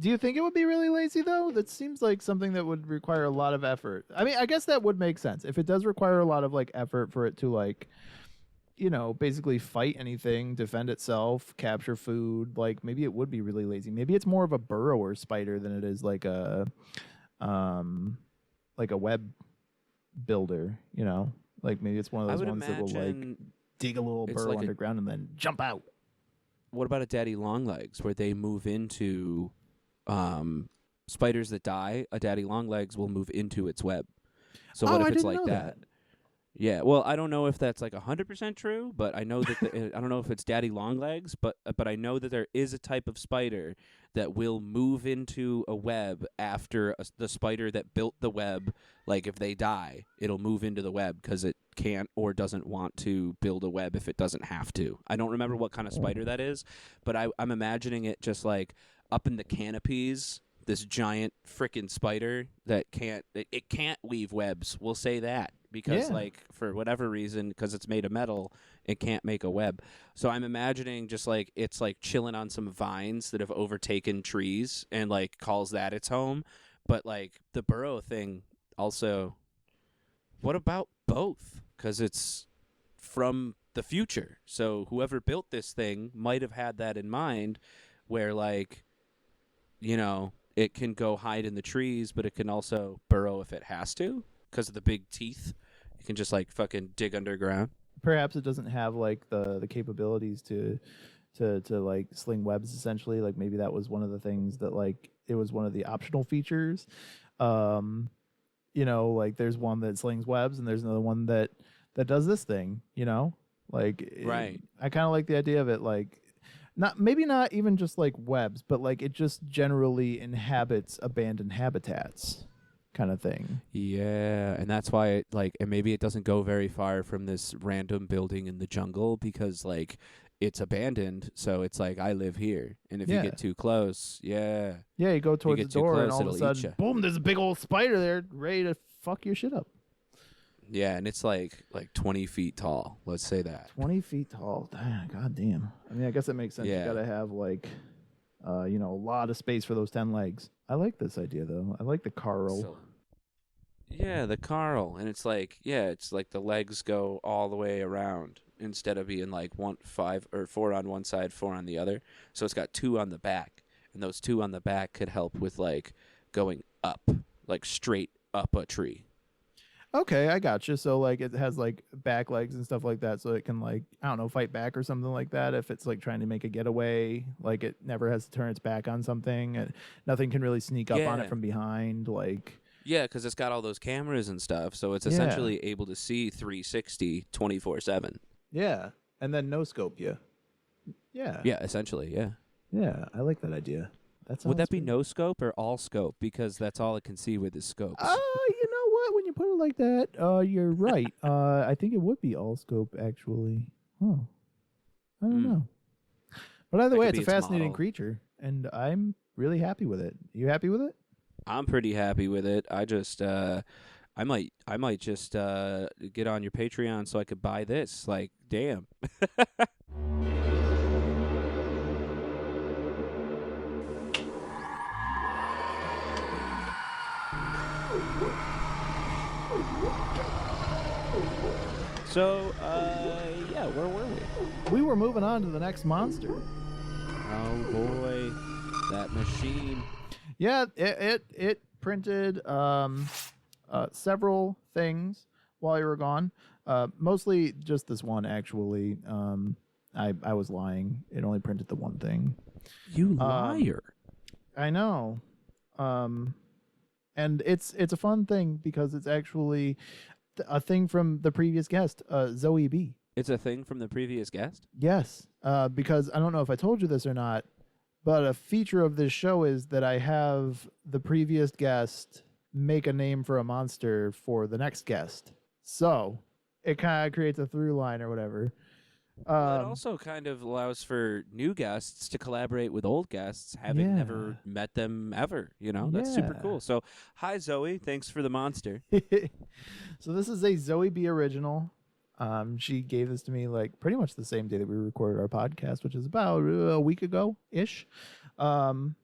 Do you think it would be really lazy, though? That seems like something that would require a lot of effort. I mean, I guess that would make sense. If it does require a lot of, like, effort for it to, like, basically fight anything, defend itself, capture food, like, maybe it would be really lazy. Maybe it's more of a burrower spider than it is like a web builder, Like, maybe it's one of those ones that will, like, dig a little burrow like underground and then jump out. What about a daddy longlegs, where they move into... spiders that die, a daddy longlegs will move into its web. So what if it's like that? Yeah, well, I don't know if that's like 100% true, but I know that I don't know if it's daddy longlegs, but I know that there is a type of spider that will move into a web after the spider that built the web. Like if they die, it'll move into the web because it can't or doesn't want to build a web if it doesn't have to. I don't remember what kind of spider that is, but I'm imagining it just like up in the canopies, this giant frickin' spider that can't weave webs. We'll say that because like for whatever reason, because it's made of metal, it can't make a web. So I'm imagining just like it's like chilling on some vines that have overtaken trees and like calls that its home. But like the burrow thing also, what about both? Because it's from the future. So whoever built this thing might have had that in mind where like, it can go hide in the trees, but it can also burrow if it has to because of the big teeth. It can just like fucking dig underground. Perhaps it doesn't have like the capabilities to like sling webs essentially. Like maybe that was one of the things that like it was one of the optional features. Like there's one that slings webs and there's another one that does this thing, Like right. I kind of like the idea of it like maybe not even just like webs, but like it just generally inhabits abandoned habitats kind of thing. Yeah, and that's why and maybe it doesn't go very far from this random building in the jungle because like it's abandoned, so it's like I live here, and if you get too close, you go towards the door and all of a it'll sudden boom, there's a big old spider there ready to fuck your shit up. Yeah, and it's like 20 feet tall. Let's say that. 20 feet tall. God damn. I mean, I guess that makes sense. Yeah. You got to have like, a lot of space for those 10 legs. I like this idea though. I like the Carl. Yeah, the Carl, and it's like the legs go all the way around instead of being like 5 or 4 on one side, 4 on the other. So it's got 2 on the back, and those 2 on the back could help with like going up, like straight up a tree. Okay, I got you. So like it has like back legs and stuff like that, so it can like I don't know fight back or something like that. If it's like trying to make a getaway, like it never has to turn its back on something, and nothing can really sneak up on it from behind. Like because it's got all those cameras and stuff, so it's essentially able to see 360 24/7. Yeah, and then no scope you. Yeah. Yeah, essentially. Yeah. Yeah, I like that idea. Would that be no scope or all scope? Because that's all it can see with his scopes. You know what? When you put it like that, you're right. I think it would be all scope, actually. Oh, I don't know. But either way, it's a fascinating creature, and I'm really happy with it. You happy with it? I'm pretty happy with it. I just I might just get on your Patreon so I could buy this. Like, damn. So, yeah, where were we? We were moving on to the next monster. Oh boy, that machine. Yeah, it printed several things while you were gone. Mostly just this one, actually. I was lying. It only printed the one thing. You liar. I know. And it's a fun thing because it's actually a thing from the previous guest, Zoe B. It's a thing from the previous guest? Yes, because I don't know if I told you this or not, but a feature of this show is that I have the previous guest make a name for a monster for the next guest. So it kind of creates a through line or whatever. Well, it also kind of allows for new guests to collaborate with old guests, having never met them ever. You know, that's super cool. So, hi, Zoe. Thanks for the monster. So this is a Zoe B original. She gave this to me like pretty much the same day that we recorded our podcast, which is about a week ago ish. And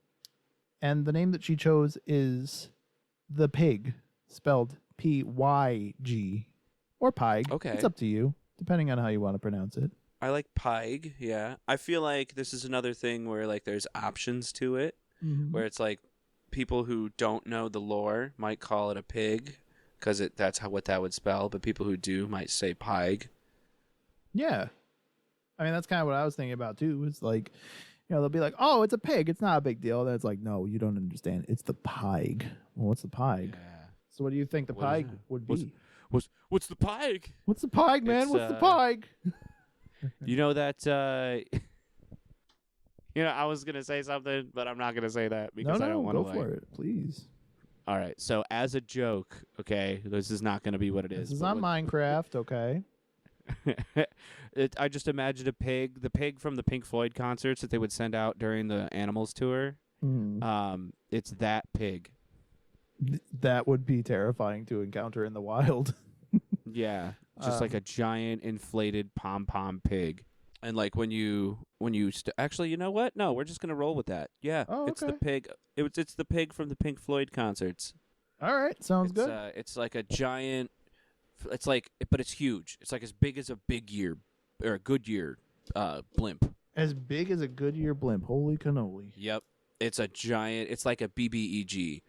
the name that she chose is the Pig, spelled Pyg or Pyg. Okay. It's up to you, depending on how you want to pronounce it. I like Pyg, yeah. I feel like this is another thing where like there's options to it, where it's like people who don't know the lore might call it a pig because that's what that would spell, but people who do might say Pyg. Yeah. I mean, that's kind of what I was thinking about too. It's like, you know, they'll be like, "Oh, it's a pig. It's not a big deal." Then it's like, "No, you don't understand. It's the Pyg." Well, what's the Pyg? Yeah. So what do you think the Pyg would be? What's the Pyg? What's the Pyg, man? What's the Pyg? You know that you know, I was gonna say something, but I'm not gonna say that because I don't want to. Go for it, please. All right. So as a joke, okay, this is not gonna be what it is. This is not Minecraft, okay? I just imagined the pig from the Pink Floyd concerts that they would send out during the Animals tour. It's that pig. That would be terrifying to encounter in the wild. Yeah, just like a giant inflated pom-pom pig. And like when you actually, you know what? No, we're just gonna roll with that. Yeah, it's the pig. It's the pig from the Pink Floyd concerts. All right, sounds good. It's like a giant. It's like, but it's huge. It's like as big as a Goodyear blimp. As big as a Goodyear blimp. Holy cannoli. Yep, it's a giant. It's like a BBEG.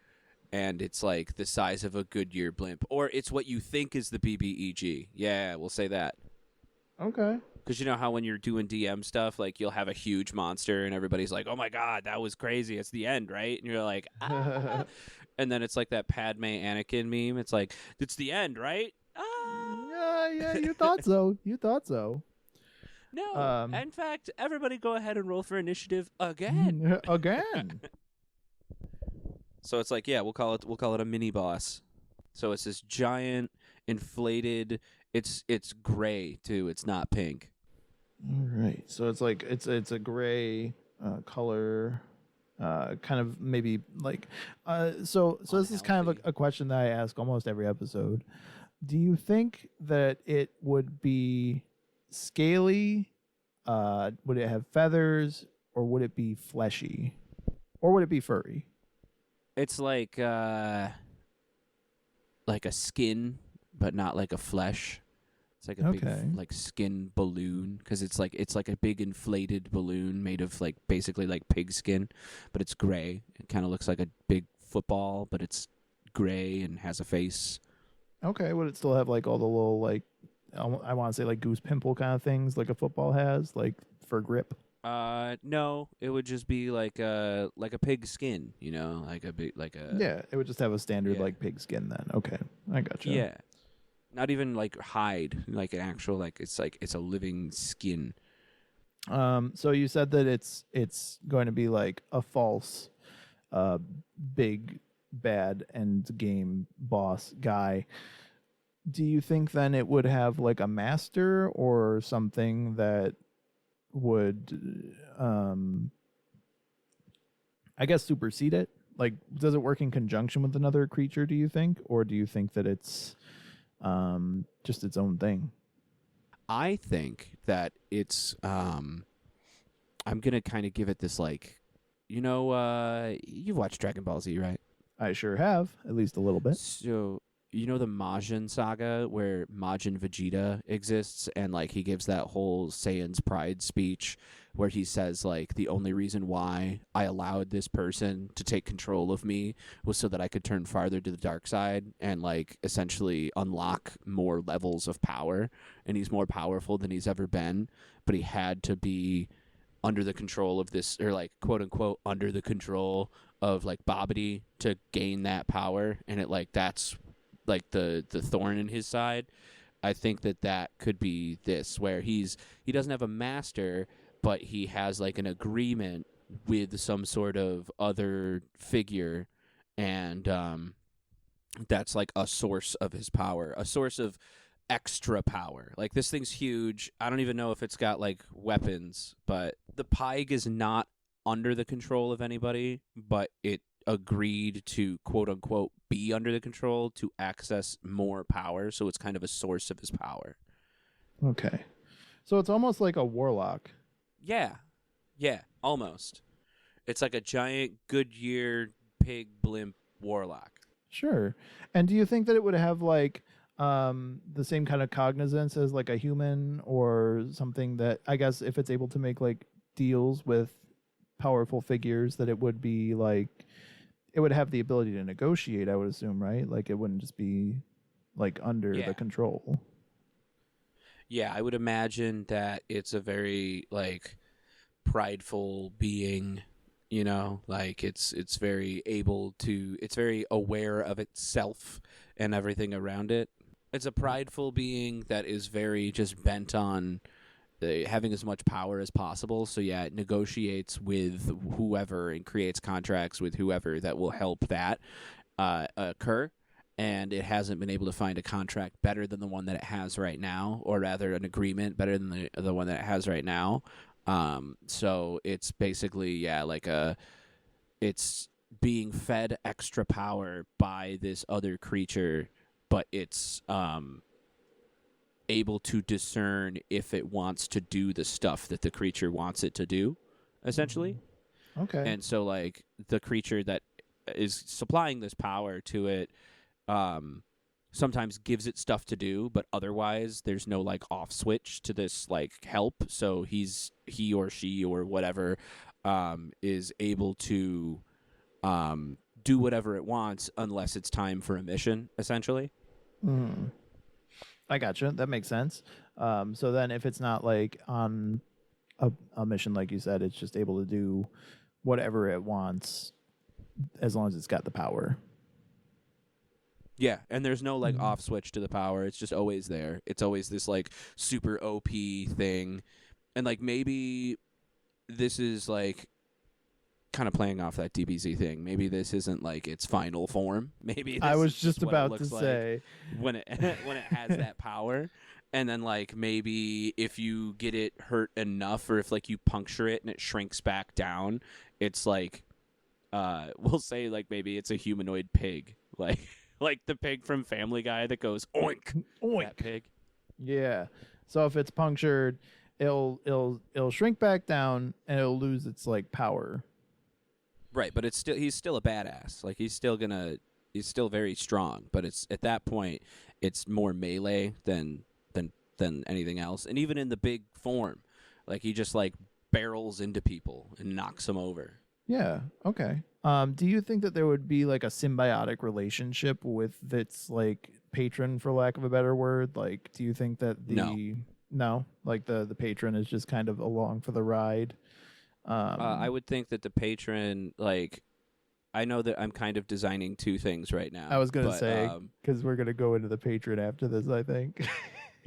And it's like the size of a Goodyear blimp. Or it's what you think is the BBEG. Yeah, we'll say that. Okay. Because you know how when you're doing DM stuff, like you'll have a huge monster and everybody's like, oh my God, that was crazy. It's the end, right? And you're like, ah. And then it's like that Padme Anakin meme. It's like, it's the end, right? Ah. Yeah, you thought so. You thought so. No. In fact, everybody go ahead and roll for initiative again. Again. So it's like, yeah, we'll call it a mini boss. So it's this giant inflated. It's gray too. It's not pink. All right. So it's like it's a gray color, kind of maybe like. So this is kind of a question that I ask almost every episode. Do you think that it would be scaly? Would it have feathers, or would it be fleshy, or would it be furry? It's like a skin, but not like a flesh. It's like a big like skin balloon because it's like a big inflated balloon made of like basically like pig skin, but it's gray. It kind of looks like a big football, but it's gray and has a face. Okay, would it still have like all the little like I want to say like goose pimple kind of things like a football has, like for grip? No, it would just be like a pig skin, you know, Yeah, it would just have a standard like pig skin then. Okay, I gotcha. Yeah, not even like hide, like an actual it's a living skin. So you said that it's going to be like a false, big bad end game boss guy. Do you think then it would have like a master or something that would I guess supersede it? like, does it work in conjunction with another creature, do you think? Or do you think that it's just its own thing? I think that it's I'm gonna kind of give it this like, you've watched Dragon Ball Z, right? I sure have, at least a little bit. So you know the Majin saga where Majin Vegeta exists, and like he gives that whole Saiyan's Pride speech where he says like the only reason why I allowed this person to take control of me was so that I could turn farther to the dark side and like essentially unlock more levels of power, and he's more powerful than he's ever been, but he had to be under the control of this, or like quote unquote under the control of like Babidi to gain that power, and it like that's like the thorn in his side. I think that could be this, where he doesn't have a master, but he has like an agreement with some sort of other figure, and that's like a source of his power, a source of extra power. Like this thing's huge. I don't even know if it's got like weapons, but the Pyg is not under the control of anybody, but it agreed to quote unquote be under the control to access more power, so it's kind of a source of his power. Okay. So it's almost like a warlock. Yeah, almost. It's like a giant Goodyear pig blimp warlock. Sure. And do you think that it would have like the same kind of cognizance as like a human, or something that, I guess, if it's able to make like deals with powerful figures, that it would be like, it would have the ability to negotiate, I would assume, right? Like it wouldn't just be like under the control. Yeah, I would imagine that it's a very like prideful being, like it's very it's very aware of itself and everything around it. It's a prideful being that is very just bent on having as much power as possible. So yeah, it negotiates with whoever and creates contracts with whoever that will help that occur. And it hasn't been able to find a contract better than the one that it has right now, or rather an agreement better than the one that it has right now. So it's basically, it's being fed extra power by this other creature, but it's able to discern if it wants to do the stuff that the creature wants it to do, essentially. Okay. And so, like, the creature that is supplying this power to it sometimes gives it stuff to do, but otherwise there's no, like, off switch to this, like, help. So he or she or whatever is able to do whatever it wants unless it's time for a mission, essentially. Mm. I gotcha. That makes sense. So then if it's not like on a mission, like you said, it's just able to do whatever it wants as long as it's got the power. Yeah, and there's no like off switch to the power. It's just always there. It's always this like super OP thing. And like maybe this is like kind of playing off that DBZ thing. Maybe this isn't like its final form. Maybe this I was is just what about it to looks say like when it when it has that power. And then like maybe if you get it hurt enough, or if like you puncture it and it shrinks back down, it's like we'll say like maybe it's a humanoid pig, like the pig from Family Guy that goes oink oink. That pig. Yeah. So if it's punctured, it'll shrink back down and it'll lose its like power. Right, but he's still a badass. Like he's still very strong, but it's at that point it's more melee than anything else. And even in the big form, like he just like barrels into people and knocks them over. Yeah. Okay. Do you think that there would be like a symbiotic relationship with its like patron, for lack of a better word? Like, do you think that no, like the patron is just kind of along for the ride? I would think that the patron, like, I know that I'm kind of designing two things right now. I was gonna say, because we're gonna go into the patron after this, I think.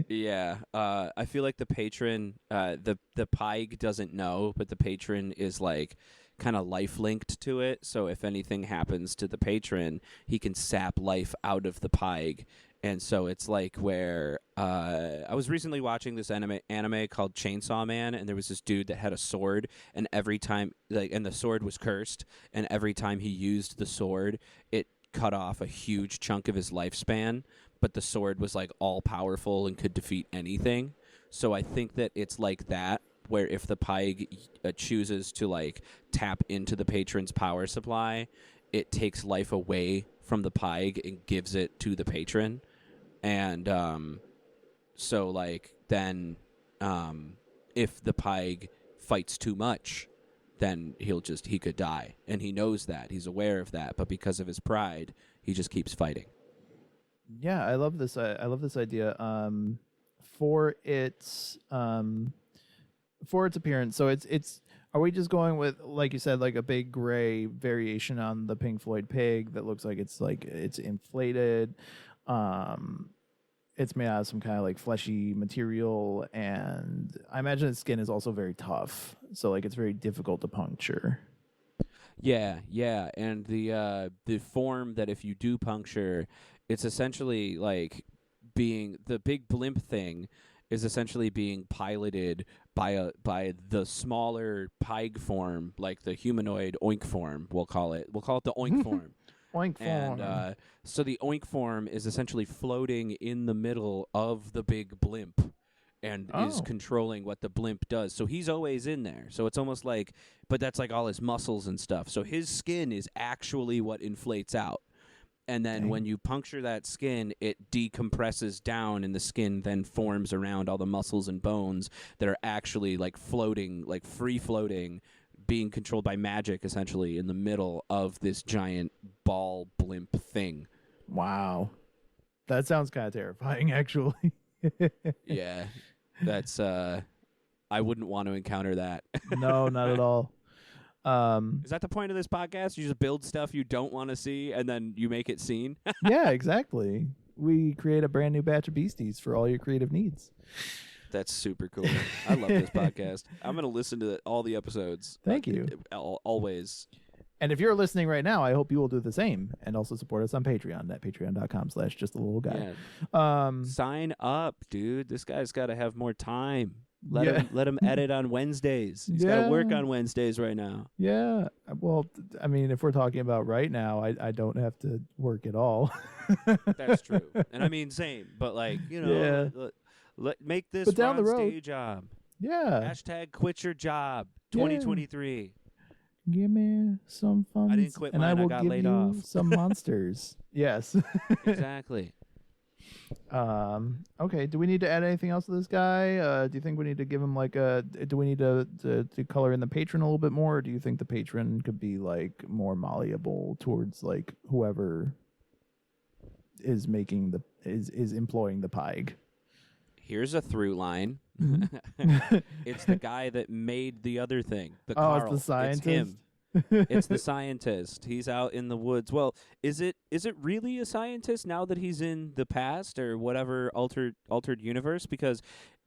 Yeah, I feel like the patron, the Pyg doesn't know, but the patron is like kind of life linked to it. So if anything happens to the patron, he can sap life out of the Pyg And so it's like where I was recently watching this anime called Chainsaw Man, and there was this dude that had a sword, and every time and the sword was cursed, and every time he used the sword, it cut off a huge chunk of his lifespan, but the sword was like all powerful and could defeat anything. So I think that it's like that, where if the Pyg chooses to like tap into the patron's power supply, it takes life away from the Pyg and gives it to the patron. And so like then if the Pyg fights too much, then he could die, and he knows that, he's aware of that, but because of his pride, he just keeps fighting. Yeah, I love this. I love this idea. For its appearance. So it's. Are we just going with, like you said, like a big gray variation on the Pink Floyd pig that looks like it's inflated? It's made out of some kind of like fleshy material, and I imagine its skin is also very tough. So like it's very difficult to puncture. Yeah, and the form that if you do puncture, it's essentially like being the big blimp thing is essentially being piloted by the smaller Pyg form, like the humanoid oink form. We'll call it the oink form. Oink form. And so the oink form is essentially floating in the middle of the big blimp, and is controlling what the blimp does. So he's always in there. So it's almost like, but that's like all his muscles and stuff. So his skin is actually what inflates out. And then when you puncture that skin, it decompresses down, and the skin then forms around all the muscles and bones that are actually like floating, like free floating, being controlled by magic, essentially, in the middle of this giant ball blimp thing. Wow. That sounds kind of terrifying, actually. Yeah. That's, I wouldn't want to encounter that. No, not at all. Is that the point of this podcast? You just build stuff you don't want to see, and then you make it seen? Yeah, exactly. We create a brand new batch of beasties for all your creative needs. That's super cool. I love this podcast. I'm going to listen to all the episodes. Thank you. Always. And if you're listening right now, I hope you will do the same, and also support us on Patreon at patreon.com/justalittle guy. Sign up, dude. This guy's got to have more time. Let him edit on Wednesdays. He's got to work on Wednesdays right now. Yeah. Well, I mean, if we're talking about right now, I don't have to work at all. That's true. And I mean, same. But like, make this Ron Stay job. Yeah. # quit your job 2023. Give me some funds. I didn't quit mine. And I will got give laid you off. some monsters. Yes. Exactly. Okay. Do we need to add anything else to this guy? Do you think we need to give him like do we need to color in the patron a little bit more? Or do you think the patron could be like more malleable towards like whoever is making is employing the Pyg? Here's a through line. It's the guy that made the other thing. Carl. It's the scientist. It's him. It's the scientist. He's out in the woods. Well, is it really a scientist now that he's in the past or whatever altered universe? Because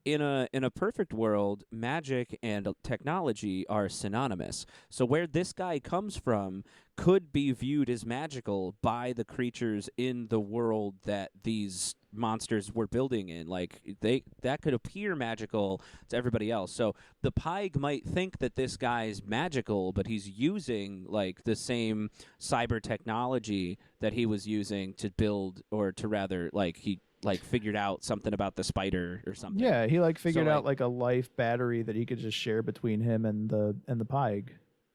in a perfect world, magic and technology are synonymous. So where this guy comes from could be viewed as magical by the creatures in the world that these monsters were building in. Like that could appear magical to everybody else. So the Pyg might think that this guy's magical, but he's using like the same cyber technology that he was using to build, or to rather like he like figured out something about the spider or something. Yeah, he like figured out like a life battery that he could just share between him and the Pyg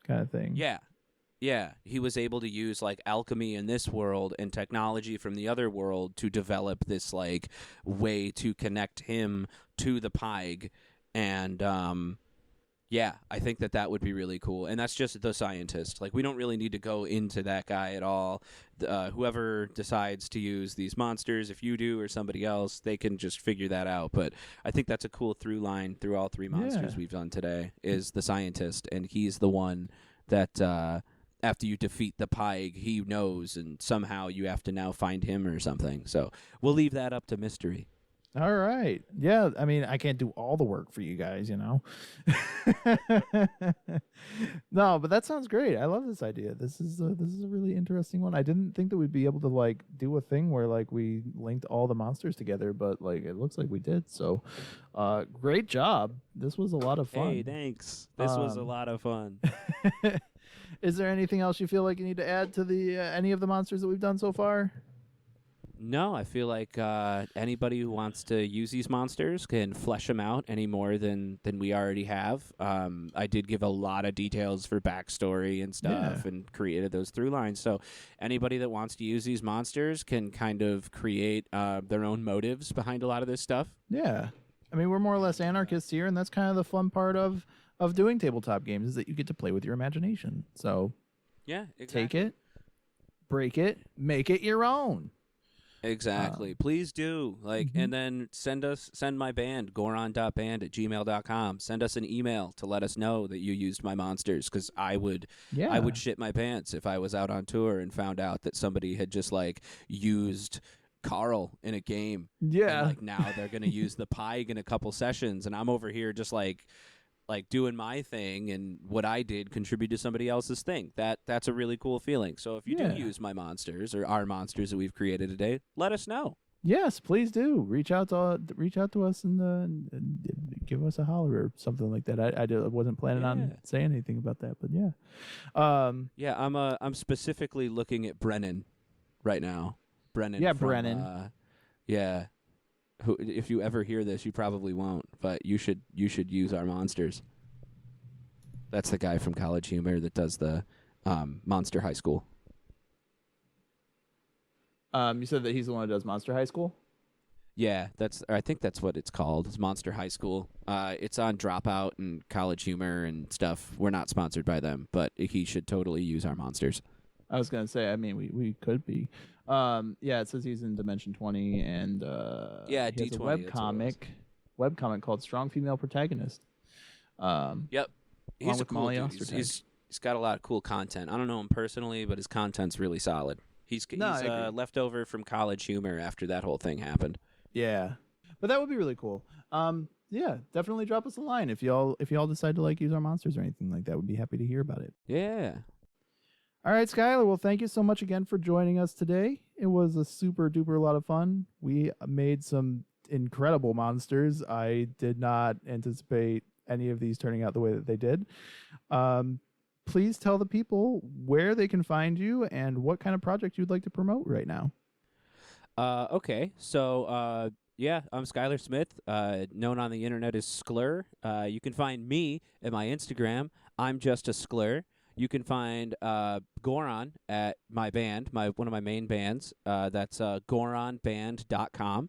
kind of thing. Yeah. Yeah, he was able to use like alchemy in this world and technology from the other world to develop this like way to connect him to the Pyg. And yeah, I think that would be really cool. And that's just the scientist. Like, we don't really need to go into that guy at all. Whoever decides to use these monsters, if you do or somebody else, they can just figure that out. But I think that's a cool through line through all three monsters we've done today, is the scientist. And he's the one that after you defeat the Pyg, he knows, and somehow you have to now find him or something. So we'll leave that up to mystery. All right. Yeah, I mean, I can't do all the work for you guys, you know. No, but that sounds great. I love this idea. This is a really interesting one. I didn't think that we'd be able to like do a thing where like we linked all the monsters together, but like it looks like we did. So, great job. This was a lot of fun. Hey, thanks. This was a lot of fun. Is there anything else you feel like you need to add to the any of the monsters that we've done so far? No, I feel like anybody who wants to use these monsters can flesh them out any more than we already have. I did give a lot of details for backstory and stuff and created those through lines. So anybody that wants to use these monsters can kind of create their own motives behind a lot of this stuff. Yeah. I mean, we're more or less anarchists here, and that's kind of the fun part of doing tabletop games is that you get to play with your imagination. So yeah, exactly. Take it, break it, make it your own. Exactly. Please do. And then send my band, goron.band@gmail.com. Send us an email to let us know that you used my monsters, because I would shit my pants if I was out on tour and found out that somebody had just like used Carl in a game. Yeah. And, like now they're gonna use the Pike in a couple sessions, and I'm over here just like doing my thing, and what I did contribute to somebody else's thing. That's a really cool feeling. So if you do use my monsters or our monsters that we've created today, let us know. Yes, please do. Reach out to us and give us a holler or something like that. I wasn't planning on saying anything about that, but yeah. I'm specifically looking at Brennan right now. Brennan. Yeah, from, Brennan. Yeah. Who, if you ever hear this, you probably won't, but you should use our monsters. That's the guy from College Humor that does the Monster High School. You said that he's the one who does Monster High School? Yeah, I think that's what it's called. It's Monster High School. It's on Dropout and College Humor and stuff. We're not sponsored by them, but he should totally use our monsters. I was gonna say, I mean, we could be. Yeah, it says he's in Dimension 20, and he has D20, a webcomic called Strong Female Protagonist. Yep, he's a cool dude. He's got a lot of cool content. I don't know him personally, but his content's really solid. He's left over from College Humor after that whole thing happened. Yeah, but that would be really cool. Yeah, definitely drop us a line if y'all decide to like use our monsters or anything like that. We'd be happy to hear about it. Yeah. All right, Skyler. Well, thank you so much again for joining us today. It was a super duper lot of fun. We made some incredible monsters. I did not anticipate any of these turning out the way that they did. Please tell the people where they can find you and what kind of project you'd like to promote right now. Okay. So, yeah, I'm Skyler Smith, known on the internet as Sklur. You can find me at my Instagram. I'm just a Sklur. You can find Goron at my band, one of my main bands. That's goronband.com.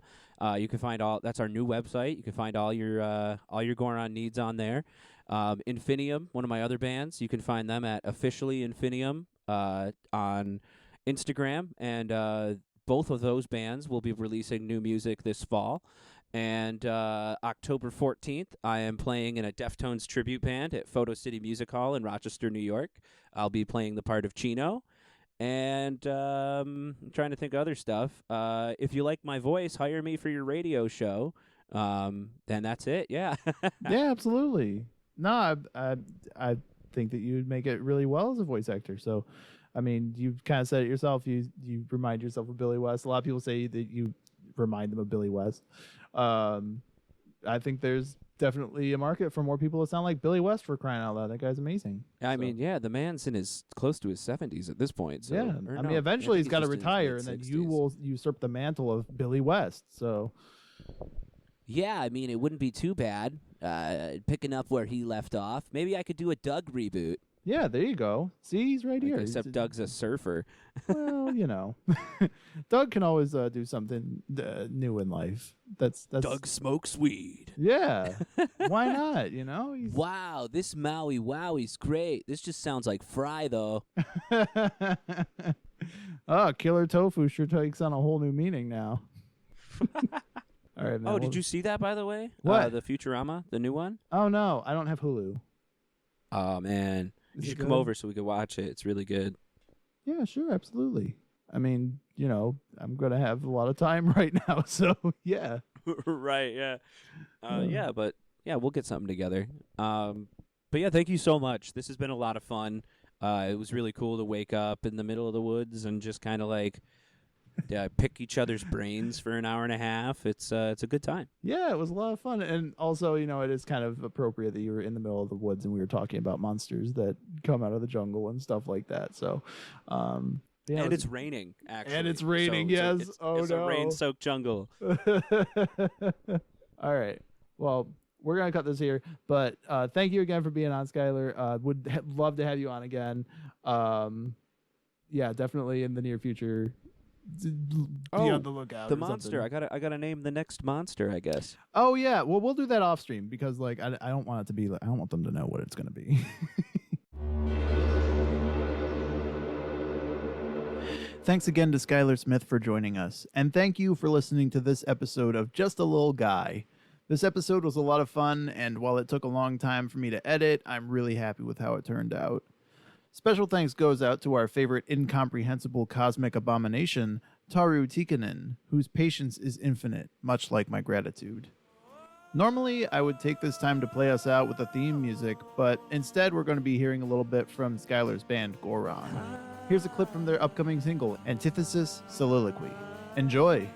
You can find that's our new website. You can find all your Goron needs on there. Infinium, one of my other bands, you can find them at officially Infinium on Instagram, and both of those bands will be releasing new music this fall. And October 14th, I am playing in a Deftones tribute band at Photo City Music Hall in Rochester, New York. I'll be playing the part of Chino. And I'm trying to think of other stuff. If you like my voice, hire me for your radio show. Then that's it. Yeah. Yeah, absolutely. No, I think that you'd make it really well as a voice actor. So, I mean, you've kind of said it yourself. You remind yourself of Billy West. A lot of people say that you remind them of Billy West. I think there's definitely a market for more people that sound like Billy West, for crying out loud. That guy's amazing. I mean, yeah, the man's in close to his 70s at this point. So, yeah, I mean, eventually he's got to retire, and then you will usurp the mantle of Billy West. So, yeah, I mean, it wouldn't be too bad picking up where he left off. Maybe I could do a Doug reboot. Yeah, there you go. See, he's right here. Except Doug's a surfer. Well, you know, Doug can always do something new in life. That's Doug smokes weed. Yeah, why not? You know. Wow, this Maui Wowie's great. This just sounds like Fry though. Oh, Killer Tofu sure takes on a whole new meaning now. All right, man. Oh, did you see that, by the way? What? The Futurama, the new one? Oh no, I don't have Hulu. Oh man. You should come over so we could watch it. It's really good. Yeah, sure, absolutely. I mean, you know, I'm going to have a lot of time right now, so yeah. Right, yeah. Yeah, but yeah, we'll get something together. But yeah, thank you so much. This has been a lot of fun. It was really cool to wake up in the middle of the woods and just kind of like pick each other's brains for an hour and a half. It's a good time. Yeah, it was a lot of fun. And also, it is kind of appropriate that you were in the middle of the woods and we were talking about monsters that come out of the jungle and stuff like that. So, yeah. And it's raining, actually. And it's raining, yes. It's a rain-soaked jungle. All right. Well, we're going to cut this here. But thank you again for being on, Skyler. Would love to have you on again. Yeah, definitely in the near future. Be on the lookout. The monster. I gotta name the next monster, I guess. Oh yeah. Well, we'll do that off stream because like I don't want it to be. I don't want them to know what it's gonna be. Thanks again to Skyler Smith for joining us, and thank you for listening to this episode of Just a Little Guy. This episode was a lot of fun, and while it took a long time for me to edit, I'm really happy with how it turned out. Special thanks goes out to our favorite incomprehensible cosmic abomination, Taru Tikkanen, whose patience is infinite, much like my gratitude. Normally, I would take this time to play us out with the theme music, but instead we're going to be hearing a little bit from Skyler's band, Goron. Here's a clip from their upcoming single, Antithesis Soliloquy. Enjoy!